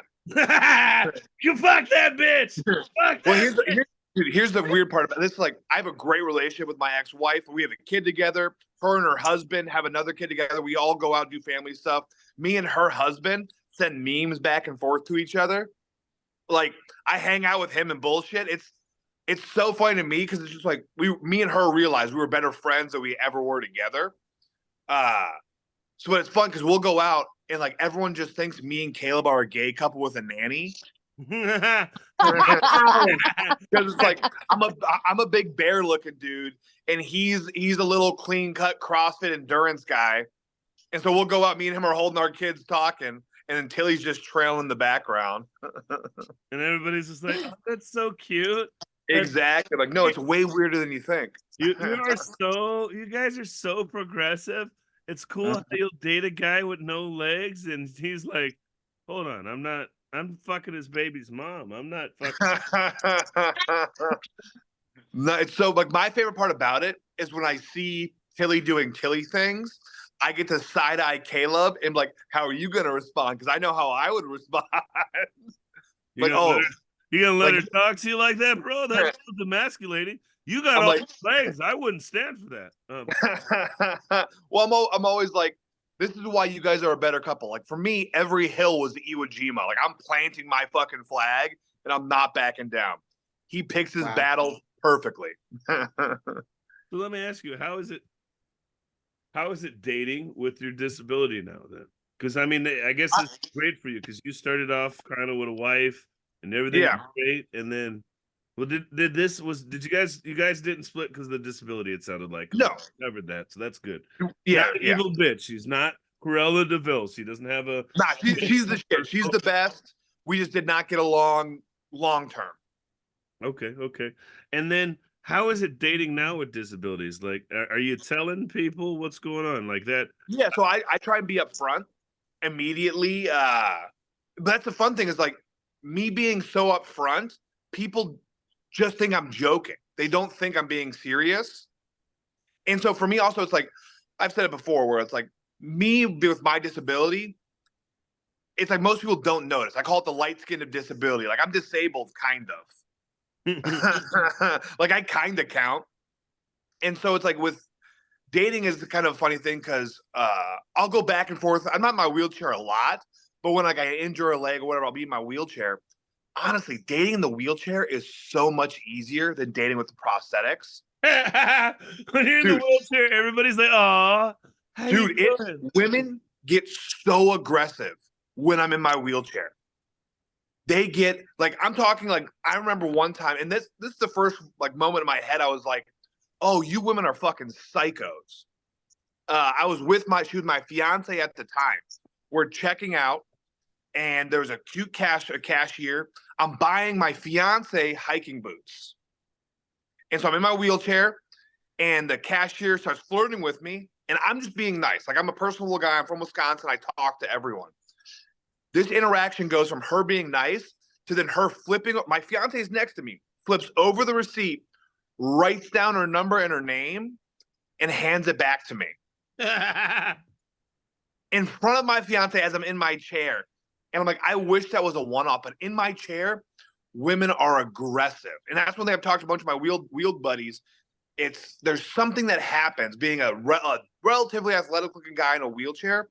You fuck that bitch. Fuck that here's the weird part about this. Like, I have a great relationship with my ex-wife. We have a kid together. Her and her husband have another kid together. We all go out and do family stuff. Me and her husband send memes back and forth to each other. Like I hang out with him and bullshit. It's so funny to me because it's just like me and her realized we were better friends than we ever were together. So it's fun because we'll go out and like everyone just thinks me and Caleb are a gay couple with a nanny. Because it's like I'm a big bear looking dude, and he's a little clean cut CrossFit endurance guy, and so we'll go out. Me and him are holding our kids talking, and then Tilly's just trailing in the background, and everybody's just like, oh, "That's so cute." Exactly. Like, no, it's way weirder than you think. You guys are so progressive. It's cool how you'll date a guy with no legs, and he's like, "Hold on, I'm fucking his baby's mom. I'm not fucking." No, it's so like my favorite part about it is when I see Tilly doing Tilly things, I get to side eye Caleb and be like, how are you gonna respond? Because I know how I would respond. You gonna let her talk to you like that, bro? That's emasculating. You got all these legs. I wouldn't stand for that. Well, I'm always like, this is why you guys are a better couple. Like for me, every hill was the Iwo Jima. Like I'm planting my fucking flag and I'm not backing down. He picks his battles perfectly. So let me ask you, how is it dating with your disability now then? Because I mean, I guess it's great for you because you started off kind of with a wife and everything was great, and then did you guys didn't split because of the disability? It sounded like no, covered that, so that's good. Yeah, evil bitch. She's not Cruella DeVille. She doesn't have a. Nah, she's the shit. She's the best. We just did not get along long term. Okay. And then how is it dating now with disabilities? Like, are you telling people what's going on like that? Yeah, so I try and be upfront immediately. But that's the fun thing is like me being so upfront, people just think I'm joking. They don't think I'm being serious. And so for me also, it's like, I've said it before where it's like me with my disability, it's like most people don't notice. I call it the light skin of disability. Like I'm disabled, kind of. Like I kind of count. And so it's like with dating is kind of a funny thing because I'll go back and forth. I'm not in my wheelchair a lot, but when like I injure a leg or whatever, I'll be in my wheelchair. Honestly, dating in the wheelchair is so much easier than dating with the prosthetics. When you're in the wheelchair, everybody's like, "Aw, dude!" Women get so aggressive when I'm in my wheelchair. They get like, I'm talking like, I remember one time, and this is the first like moment in my head. I was like, "Oh, you women are fucking psychos." I was with she was my fiance at the time. We're checking out, and there's a cute cashier. I'm buying my fiance hiking boots. And so I'm in my wheelchair, and the cashier starts flirting with me, and I'm just being nice. Like I'm a personable guy. I'm from Wisconsin. I talk to everyone. This interaction goes from her being nice to then her flipping. My fiance is next to me, flips over the receipt, writes down her number and her name, and hands it back to me. In front of my fiance as I'm in my chair. And I'm like, I wish that was a one-off, but in my chair, women are aggressive. And that's one thing I've talked to a bunch of my wheeled buddies. There's something that happens being a relatively athletic looking guy in a wheelchair.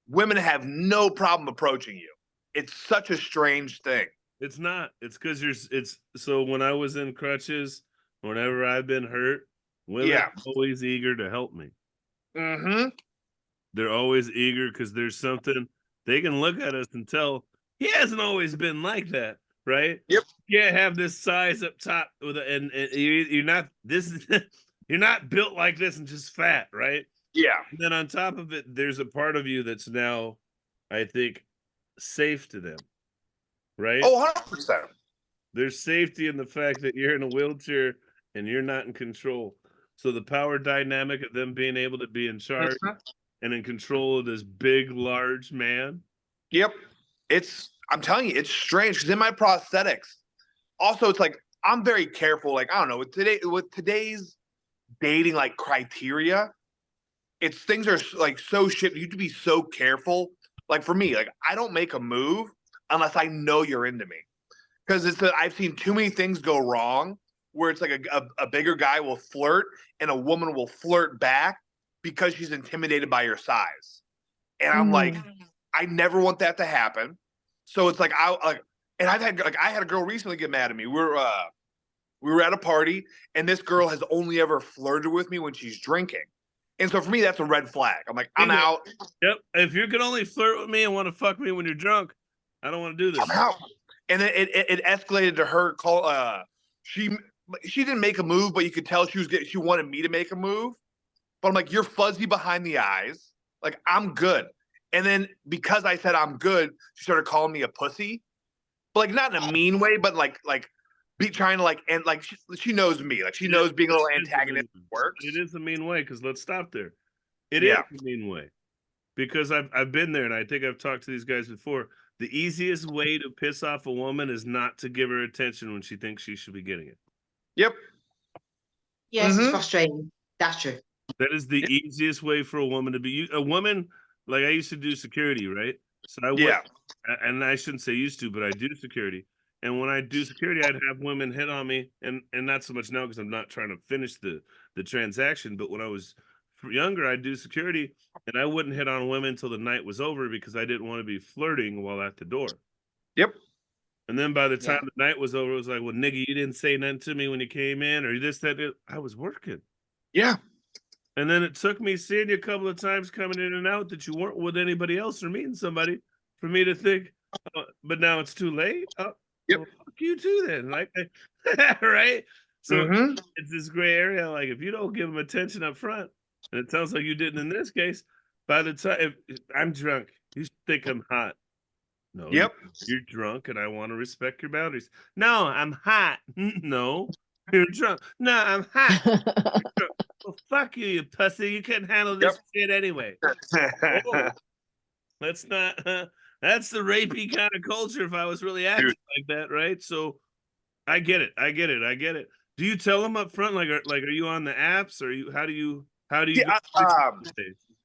Women have no problem approaching you. It's such a strange thing. It's not. It's because so when I was in crutches, whenever I've been hurt, women are always eager to help me. Mm-hmm. They're always eager because there's something they can look at us and tell he hasn't always been like that, right? Yep. You can't have this size up top and you're not you're not built like this and just fat, right? Yeah. And then on top of it, there's a part of you that's now, I think, safe to them, right? Oh, 100%. There's safety in the fact that you're in a wheelchair and you're not in control. So the power dynamic of them being able to be in charge and in control of this big, large man. Yep. I'm telling you, it's strange because in my prosthetics, also it's like I'm very careful. Like, I don't know, with today's dating like criteria, things are like so shit. You have to be so careful. Like for me, like I don't make a move unless I know you're into me. Because I've seen too many things go wrong where it's like a bigger guy will flirt and a woman will flirt back because she's intimidated by your size. And I'm like, I never want that to happen. So it's like and I had a girl recently get mad at me. We were at a party, and this girl has only ever flirted with me when she's drinking. And so for me, that's a red flag. I'm like, I'm out. Yep. If you can only flirt with me and want to fuck me when you're drunk, I don't want to do this. I'm out. And then it escalated to her she didn't make a move, but you could tell she wanted me to make a move. But I'm like, you're fuzzy behind the eyes. Like, I'm good. And then because I said I'm good, she started calling me a pussy. But like not in a mean way, but like be trying to like, and like she knows me. Like she knows being a little antagonistic works. It is a mean way, because let's stop there. It is a mean way. Because I've been there, and I think I've talked to these guys before. The easiest way to piss off a woman is not to give her attention when she thinks she should be getting it. Yep. Yes, it's frustrating. That's true. That is the easiest way for a woman to be. A woman, like I used to do security, right? So I would, and I shouldn't say used to, but I do security. And when I do security, I'd have women hit on me, and not so much now because I'm not trying to finish the transaction. But when I was younger, I'd do security, and I wouldn't hit on women until the night was over because I didn't want to be flirting while at the door. Yep. And then by the time the night was over, it was like, well, nigga, you didn't say nothing to me when you came in, or this, that. I was working. Yeah. And then it took me seeing you a couple of times coming in and out that you weren't with anybody else or meeting somebody for me to think, but now it's too late. Well, fuck you too then. Like, right? So it's this gray area. Like, if you don't give them attention up front, and it sounds like you didn't in this case, by the time if I'm drunk, you think I'm hot. No, you're drunk and I want to respect your boundaries. No, I'm hot. No, you're drunk. No, I'm hot. Well, fuck you, you pussy. You couldn't handle this shit anyway. Let's not. That's the rapey kind of culture if I was really acting like that, right? So I get it. I get it. Do you tell them up front, like are you on the apps, or how do you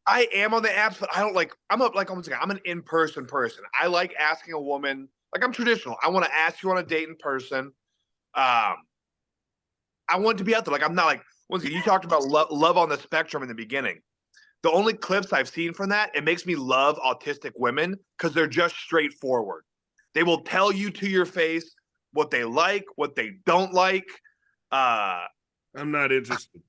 I am on the apps, but I don't like, I'm an in-person person. I like asking a woman, like I'm traditional. I want to ask you on a date in person. I want to be out there. Like I'm not like, once again, you talked about love on the spectrum in the beginning. The only clips I've seen from that, it makes me love autistic women because they're just straightforward. They will tell you to your face what they like, what they don't like. I'm not interested.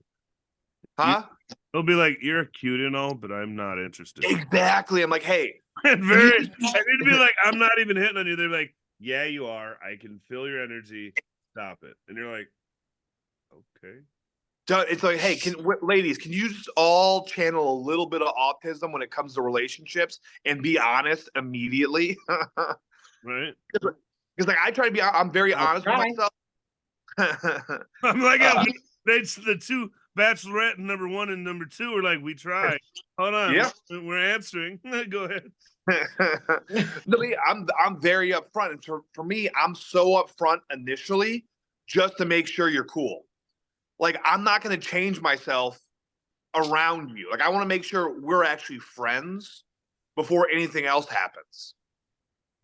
Huh? They'll be like, you're cute and all, but I'm not interested. Exactly. I'm like, hey. I need to be like, I'm not even hitting on you. They're like, yeah, you are. I can feel your energy. Stop it. And you're like, okay. It's like, hey, ladies, can you just all channel a little bit of autism when it comes to relationships and be honest immediately? Right. Because like I try to be, I'm very honest with myself. I'm like, it's the two Bachelorette number 1 and number 2 are like, we tried. Hold on. Yeah. We're answering. Go ahead. I'm very upfront. And for me, I'm so upfront initially just to make sure you're cool. Like, I'm not going to change myself around you. Like, I want to make sure we're actually friends before anything else happens.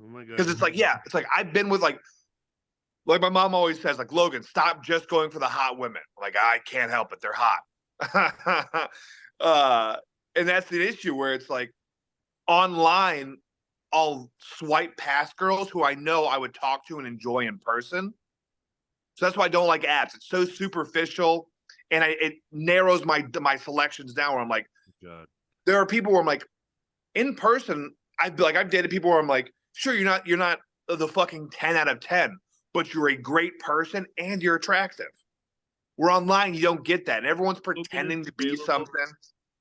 Oh my God. Because it's like, it's like I've been with like my mom always says, like, Logan, stop just going for the hot women. Like, I can't help it. They're hot. And that's the issue where it's like online, I'll swipe past girls who I know I would talk to and enjoy in person. So that's why I don't like apps. It's so superficial, and it narrows my selections down. Where I'm like, God. There are people where I'm like, in person, I've dated people where I'm like, sure, you're not the fucking 10 out of 10, but you're a great person and you're attractive. We're online, you don't get that, and everyone's pretending to be something.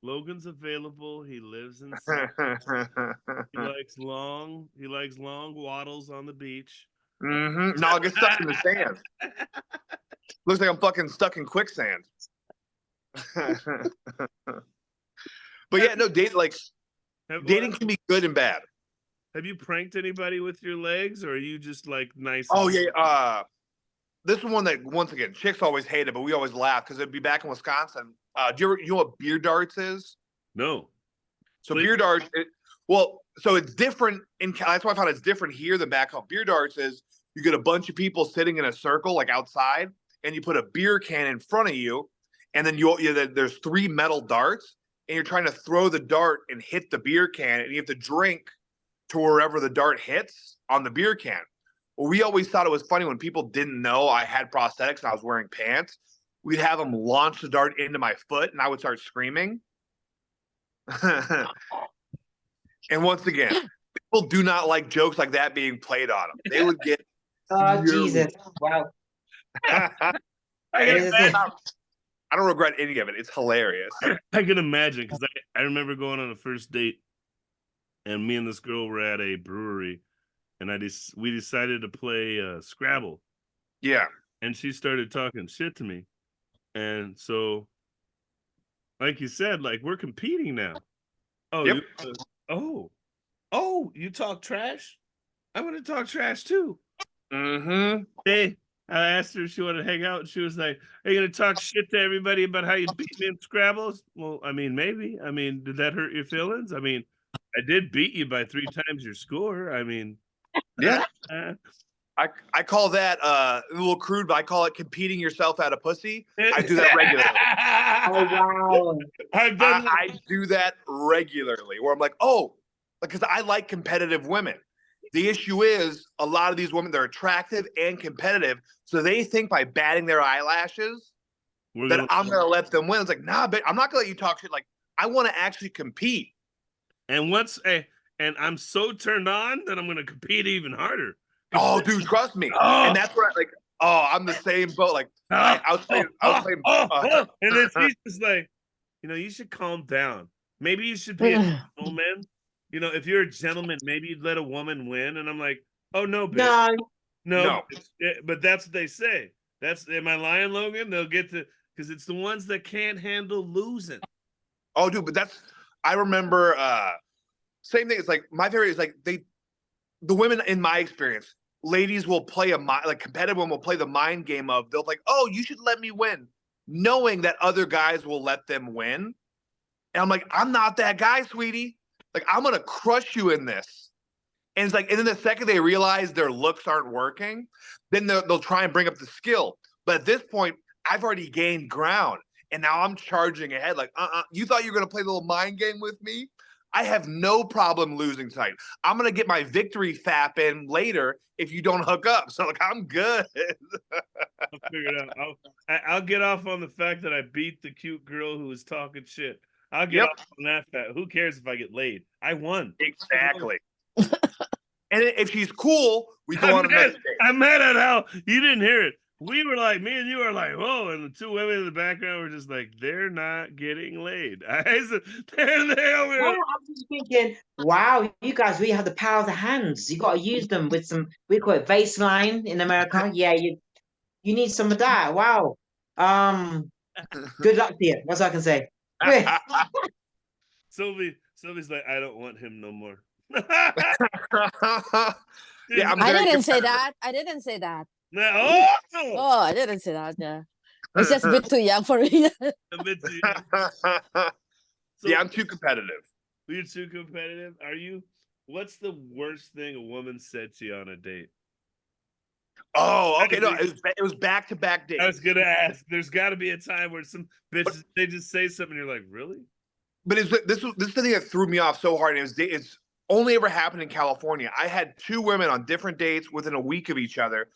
Logan's available. He lives in. He likes long waddles on the beach. No, I'll get stuck in the sand. Looks like I'm fucking stuck in quicksand. But yeah, no, dating can be good and bad. Have you pranked anybody with your legs, or are you just like nice? Oh yeah, this is one that, once again, chicks always hate it, but we always laugh because it'd be back in Wisconsin. You know what beer darts is? No. So please. Beer darts, so it's different that's why I found it's different here than back home. Beer darts is you get a bunch of people sitting in a circle like outside, and you put a beer can in front of you, and then there's 3 metal darts, and you're trying to throw the dart and hit the beer can, and you have to drink to wherever the dart hits on the beer can. Well, we always thought it was funny when people didn't know I had prosthetics and I was wearing pants. We'd have them launch the dart into my foot, and I would start screaming. And once again, people do not like jokes like that being played on them. They would get. Oh, Jesus. Wow. I don't regret any of it. It's hilarious. I can imagine, because I remember going on a first date, and me and this girl were at a brewery, and we decided to play Scrabble. Yeah. And she started talking shit to me. And so, like you said, like, we're competing now. Oh, yep. You talk trash? I'm going to talk trash too. Mm-hmm. Hey, I asked her if she wanted to hang out, and she was like, "Are you going to talk shit to everybody about how you beat me in Scrabbles?" Well, I mean, maybe. I mean, did that hurt your feelings? I mean, I did beat you by 3 times your score. I mean, yeah. I call that a little crude, but I call it competing yourself out of pussy. I do that regularly. Oh, wow. I do that regularly, where I'm like, oh, because I like competitive women. The issue is a lot of these women, they're attractive and competitive, so they think by batting their eyelashes that I'm going to let them win. It's like, nah, but I'm not going to let you talk shit. Like, I want to actually compete. And and I'm so turned on that I'm going to compete even harder. Oh, dude, trust me. And that's where I'm the same boat. Like, I was playing. And then she's just like, you should calm down. Maybe you should be a gentleman. If you're a gentleman, maybe you'd let a woman win. And I'm like, oh, no, bitch. No. But that's what they say. Am I lying, Logan? They'll get to, because it's the ones that can't handle losing. Oh, dude, but I remember, same thing. It's like, my favorite is like, the women, in my experience, ladies will play competitive women will play the mind game of, they'll like, oh, you should let me win, knowing that other guys will let them win. And I'm like, I'm not that guy, sweetie. Like, I'm going to crush you in this. And it's like, and then the second they realize their looks aren't working, then they'll try and bring up the skill. But at this point, I've already gained ground. And now I'm charging ahead. Like, you thought you were going to play the little mind game with me? I have no problem losing tonight. I'm going to get my victory fap in later if you don't hook up. So, like, I'm good. I'll figure it out. I'll get off on the fact that I beat the cute girl who was talking shit. I'll get off on that fact. Who cares if I get laid? I won. Exactly. And if she's cool, we go on another date. I'm mad at how you didn't hear it. We were like, me and you were like, whoa, and the 2 women in the background were just like, they're not getting laid. I said, they're there. I'm just thinking, wow, you guys really have the power of the hands. You got to use them with some, we call it baseline in America. Yeah, you need some of that. Wow. Good luck to you. That's what I can say. Sylvie's like, I don't want him no more. Yeah, I didn't say that. I didn't say that. No. Oh, I didn't say that. Yeah, it's just a bit too young for me. A bit too young. Yeah, I'm too competitive. You're too competitive. Are you? What's the worst thing a woman said to you on a date? Oh, okay. No, it was back-to-back dates. I was gonna ask. There's got to be a time where some bitches they just say something, and you're like, really? But this is the thing that threw me off so hard. It's only ever happened in California. I had 2 women on different dates within a week of each other.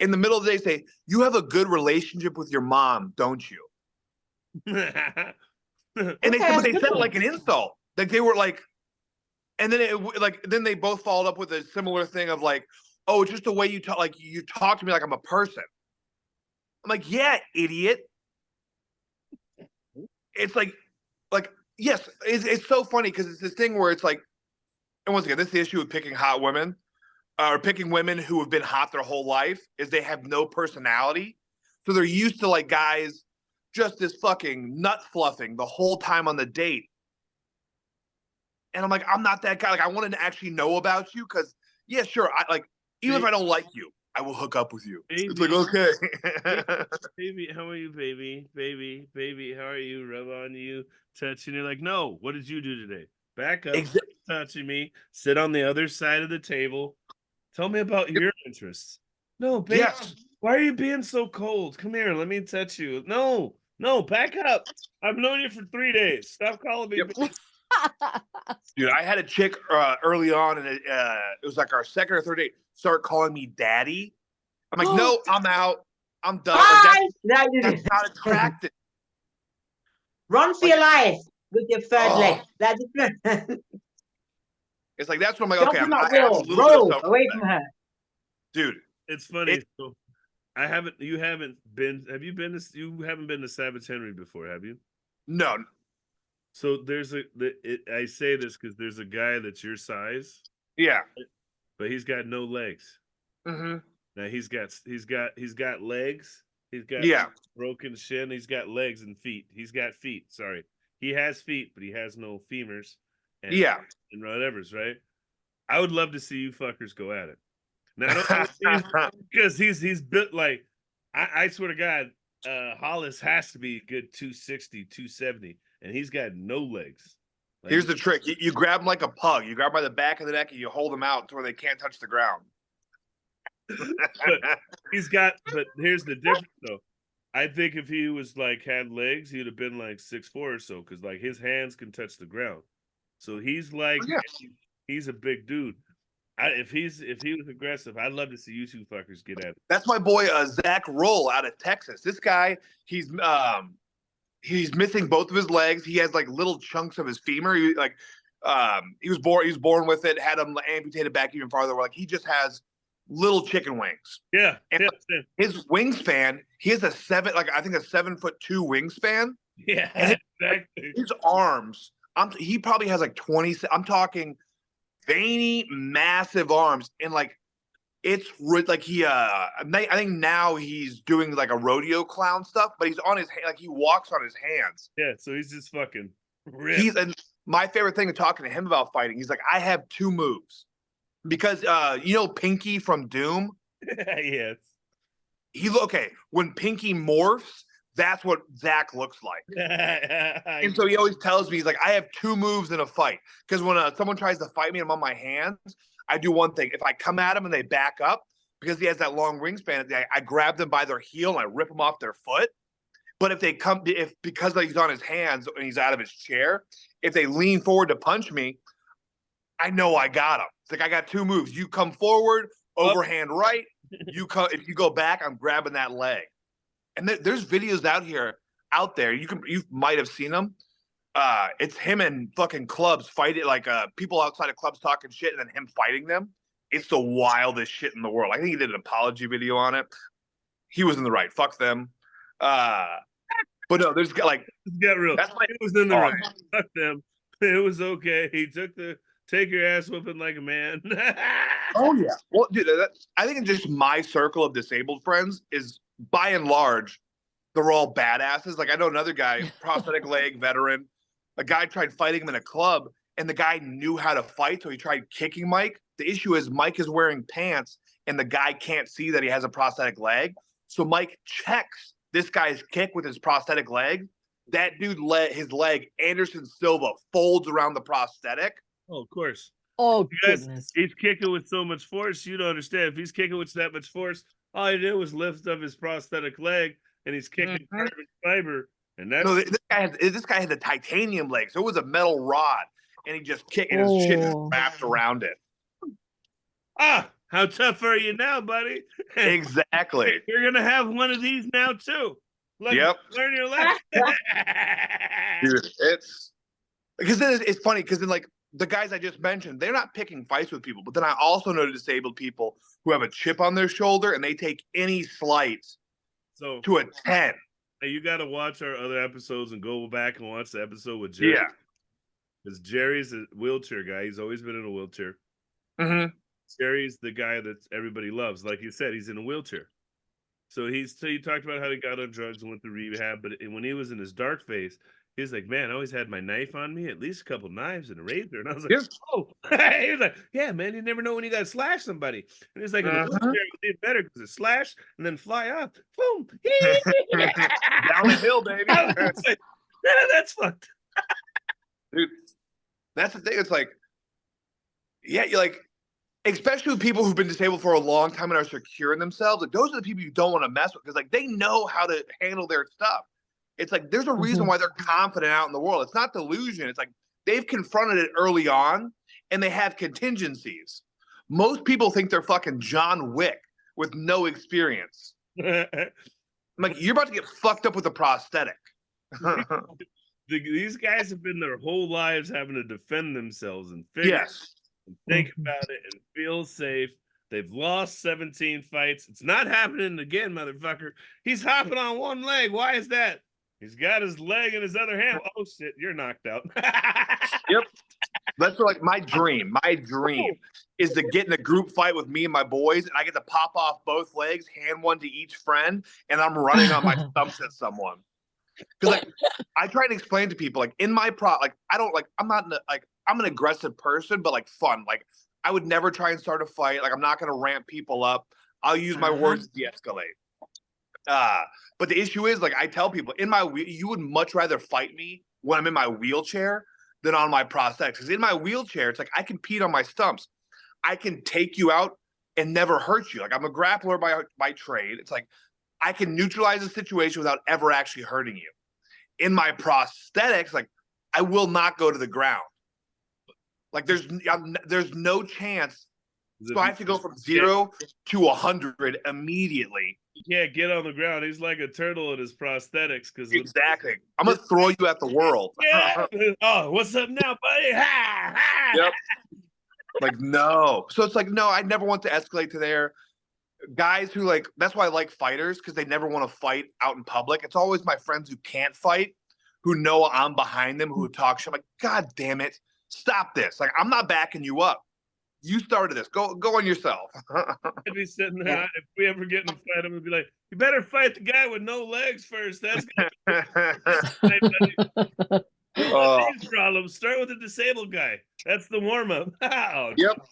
In the middle of the day, say, "You have a good relationship with your mom, don't you?" And they said it like an insult. Like they were like, and then then they both followed up with a similar thing of like, "Oh, it's just the way you talk. Like you talk to me like I'm a person." I'm like, "Yeah, idiot." It's like yes, it's so funny because it's this thing where it's like, and once again, this is the issue with picking hot women. Or picking women who have been hot their whole life, is they have no personality. So they're used to like guys just this fucking nut fluffing the whole time on the date. And I'm like, I'm not that guy. Like, I wanted to actually know about you because, yeah, sure. Even if I don't like you, I will hook up with you. Baby. It's like, okay. Baby, how are you, baby? Baby, how are you? Rub on you, touch, and you're like, no, what did you do today? Back up, touching me, sit on the other side of the table. Tell me about your interests. No, baby. Yes. Why are you being so cold? Come here. Let me touch you. No, back up. I've known you for 3 days. Stop calling me. Dude, I had a chick early on, and it was like our second or third date, start calling me daddy. I'm like, no, I'm out. I'm done. Bye. That's not attractive. Run for your life with your third leg. That's It's like that's what I'm like. jump Okay, in I'm that gonna add a wheel, little bit of roll away self-respect. from her. Dude. It's funny. So I haven't. You haven't been. Have you been? You haven't been to Savage Henry before, have you? No. So there's I say this because there's a guy that's your size. Yeah. But he's got no legs. Mm-hmm. Now he's got legs. He's got broken shin. He's got legs and feet. He's got feet. Sorry, he has feet, but he has no femurs. And, and whatever's right. I would love to see you fuckers go at it. Now, because he's built like I swear to God, Hollis has to be a good 260, 270, and he's got no legs. Like, here's the trick: you grab him like a pug. You grab him by the back of the neck and you hold them out to where they can't touch the ground. But here's the difference though. I think if he was like had legs, he'd have been like 6'4" or so, because like his hands can touch the ground. So he's like he's a big dude. If he was aggressive, I'd love to see you two fuckers get at it. That's my boy Zach Roll out of Texas. This guy, he's missing both of his legs. He has like little chunks of his femur. He was born with it. Had him amputated back even farther. Like he just has little chicken wings. Yeah. And his wingspan, he has a 7'2" wingspan. Yeah. And exactly. His arms, he probably has like 20. I'm talking veiny, massive arms, and like it's like I think now he's doing like a rodeo clown stuff, but he's on his like he walks on his hands. Yeah, so he's just fucking ripped. And my favorite thing of talking to him about fighting, he's like, I have 2 moves because you know Pinky from Doom. Yes. When Pinky morphs, that's what Zach looks like. And so he always tells me, he's like, I have 2 moves in a fight. Because when someone tries to fight me and I'm on my hands, I do one thing. If I come at him and they back up, because he has that long wingspan, I grab them by their heel and I rip them off their foot. But if because he's on his hands and he's out of his chair, if they lean forward to punch me, I know I got him. It's like I got 2 moves. You come forward, overhand right. If you go back, I'm grabbing that leg. And there's videos out there. You might have seen them. It's him and fucking clubs fighting, like people outside of clubs talking shit, and then him fighting them. It's the wildest shit in the world. I think he did an apology video on it. He was in the right. Fuck them. But no, there's like get real. He was in the right. Fuck them. It was okay. He took the take your ass whooping like a man. Oh yeah. Well, dude, I think just my circle of disabled friends is by and large, they're all badasses. Like I know another guy, prosthetic leg veteran. A guy tried fighting him in a club, and the guy knew how to fight, so he tried kicking Mike. The issue is Mike is wearing pants, and the guy can't see that he has a prosthetic leg. So Mike checks this guy's kick with his prosthetic leg. That dude his leg, Anderson Silva, folds around the prosthetic. Oh, of course. Oh, because goodness. He's kicking with so much force, you don't understand. If he's kicking with that much force, all he did was lift up his prosthetic leg, and he's kicking carbon fiber. And that's no, this guy had a titanium leg, so it was a metal rod, and he just kicked, and his shit wrapped around it. How tough are you now, buddy? Exactly. You're gonna have one of these now too. Yep. Learn your lesson. Dude, it's because then it's funny because then like the guys I just mentioned, they're not picking fights with people, but then I also know disabled people who have a chip on their shoulder and they take any slights to a 10. You got to watch our other episodes and go back and watch the episode with Jerry. Yeah. Because Jerry's a wheelchair guy. He's always been in a wheelchair. Mm-hmm. Jerry's the guy that everybody loves. Like you said, he's in a wheelchair. So he talked about how he got on drugs and went to rehab. But when he was in his dark phase, he was like, man, I always had my knife on me, at least a couple knives and a razor. And I was like, oh. He was like, yeah, man, you never know when you got to slash somebody. And he's like, in the wheelchair, it did better because it slash and then fly off. Boom. Down the hill, baby. Like, that's fucked. Dude, that's the thing. It's like, yeah, you're like, especially with people who've been disabled for a long time and are secure in themselves, like those are the people you don't want to mess with because like they know how to handle their stuff. It's like there's a reason why they're confident out in the world. It's not delusion. It's like they've confronted it early on, and they have contingencies. Most people think they're fucking John Wick with no experience. I'm like, you're about to get fucked up with a prosthetic. These guys have been their whole lives having to defend themselves and figure and think about it and feel safe. They've lost 17 fights. It's not happening again, motherfucker. He's hopping on one leg. Why is that? He's got his leg in his other hand. Oh shit, you're knocked out. Yep. That's like my dream. My dream is to get in a group fight with me and my boys, and I get to pop off both legs, hand one to each friend, and I'm running on my stumps at someone. Because like I try to explain to people, like in my like I don't like I'm not like I'm an aggressive person, but like fun. Like I would never try and start a fight. Like I'm not gonna ramp people up. I'll use my words to de-escalate. But the issue is, like I tell people, you would much rather fight me when I'm in my wheelchair than on my prosthetics. Because in my wheelchair, it's like I compete on my stumps. I can take you out and never hurt you. Like I'm a grappler by trade. It's like I can neutralize the situation without ever actually hurting you. In my prosthetics, like I will not go to the ground. Like there's no chance. So I have to go from 0 to 100 immediately. You can't get on the ground. He's like a turtle in his prosthetics. Exactly. I'm gonna throw you at the world. Yeah. Oh, what's up now, buddy? Ha, ha. Yep. Like no. So it's like no. I never want to escalate to there. Guys who like that's why I like fighters, because they never want to fight out in public. It's always my friends who can't fight, who know I'm behind them, who talk shit. I'm like, God damn it, stop this! Like I'm not backing you up. You started this. Go on yourself. I'd be sitting there. If we ever get in a fight, I'm gonna be like, you better fight the guy with no legs first. That's these problems. Start with the disabled guy. That's the warm up. Yep.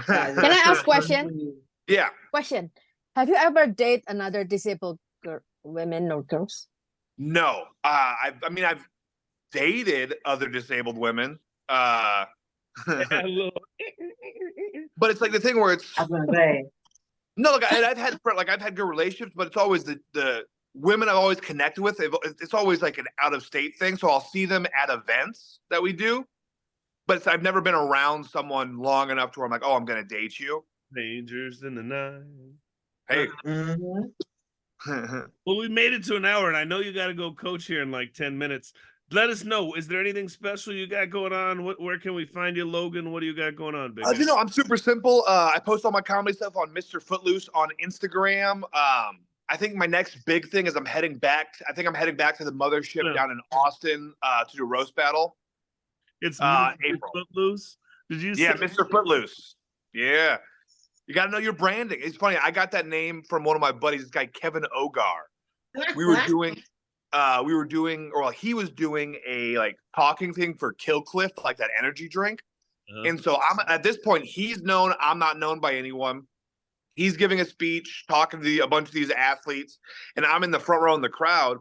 Can I ask a question? Yeah. Question. Have you ever dated another disabled women or girls? No. I mean, I've dated other disabled women. But it's like the thing where it's no, like I've had good relationships, but it's always the women I've always connected with. It's always like an out of state thing, so I'll see them at events that we do, but I've never been around someone long enough to where I'm like, oh, I'm gonna date you. Dangers in the night. Hey. Well, we made it to an hour, and I know you got to go coach here in like 10 minutes. Let us know. Is there anything special you got going on? Where can we find you, Logan? What do you got going on, big guy? You know, I'm super simple. I post all my comedy stuff on Mr. Footloose on Instagram. I think my next big thing is I'm heading back to the mothership down in Austin to do a roast battle. It's April. Footloose. Did you? Yeah, Mr. Footloose. Yeah, you got to know your branding. It's funny. I got that name from one of my buddies, this guy Kevin Ogar. We were doing, or he was doing a like talking thing for Kill Cliff, like that energy drink. And so I'm at this point, he's known. I'm not known by anyone. He's giving a speech, talking to a bunch of these athletes, and I'm in the front row in the crowd.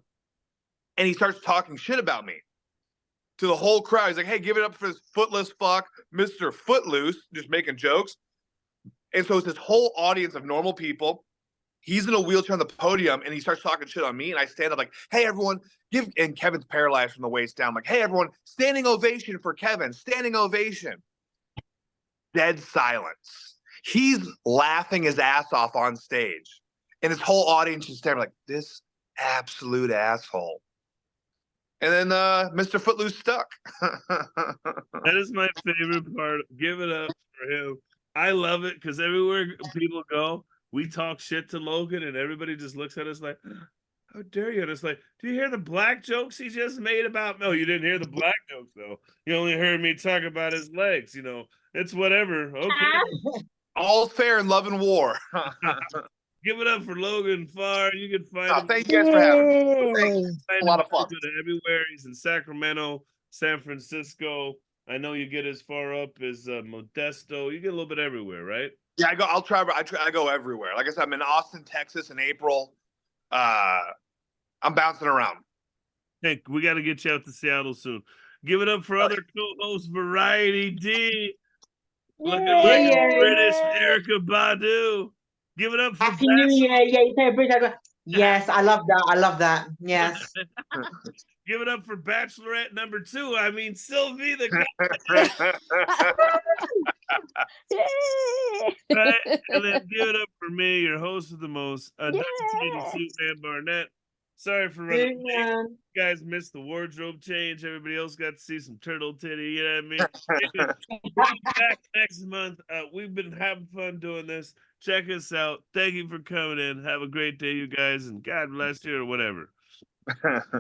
And he starts talking shit about me to the whole crowd. He's like, "Hey, give it up for this footless fuck, Mr. Footloose," just making jokes. And so it's this whole audience of normal people. He's in a wheelchair on the podium, and he starts talking shit on me. And I stand up like, "Hey, everyone, give." And Kevin's paralyzed from the waist down. I'm like, "Hey, everyone, standing ovation for Kevin, standing ovation." Dead silence. He's laughing his ass off on stage, and his whole audience is staring like, "This absolute asshole." And then Mr. Footloose stuck. That is my favorite part. Give it up for him. I love it because everywhere people go, we talk shit to Logan, and everybody just looks at us like, "How dare you?" And it's like, "Do you hear the black jokes he just made about?" No, you didn't hear the black jokes though. You only heard me talk about his legs. You know, it's whatever. Okay. All fair in love and war. Give it up for Logan Farr. You can find him. Thank you guys for having me. Thanks. A lot of fun. Everywhere. He's in Sacramento, San Francisco. I know you get as far up as Modesto. You get a little bit everywhere, right? Yeah, I go. I'll travel. I go everywhere. Like I said, I'm in Austin, Texas in April. I'm bouncing around. Hey, we got to get you out to Seattle soon. Give it up for other co-host Variety D. Looking like British Erykah Badu. Give it up for Happy New Year. Yeah, you say British. Yes, I love that. I love that. Yes. Give it up for Bachelorette number 2. I mean, Silvi, the Yay! right? And then give it up for me, your host of the most, Duante, Yes. Suitman Barnett. Sorry for running late. Man. You guys missed the wardrobe change. Everybody else got to see some turtle titty. You know what I mean? We'll be back next month. We've been having fun doing this. Check us out. Thank you for coming in. Have a great day, you guys, and God bless you or whatever.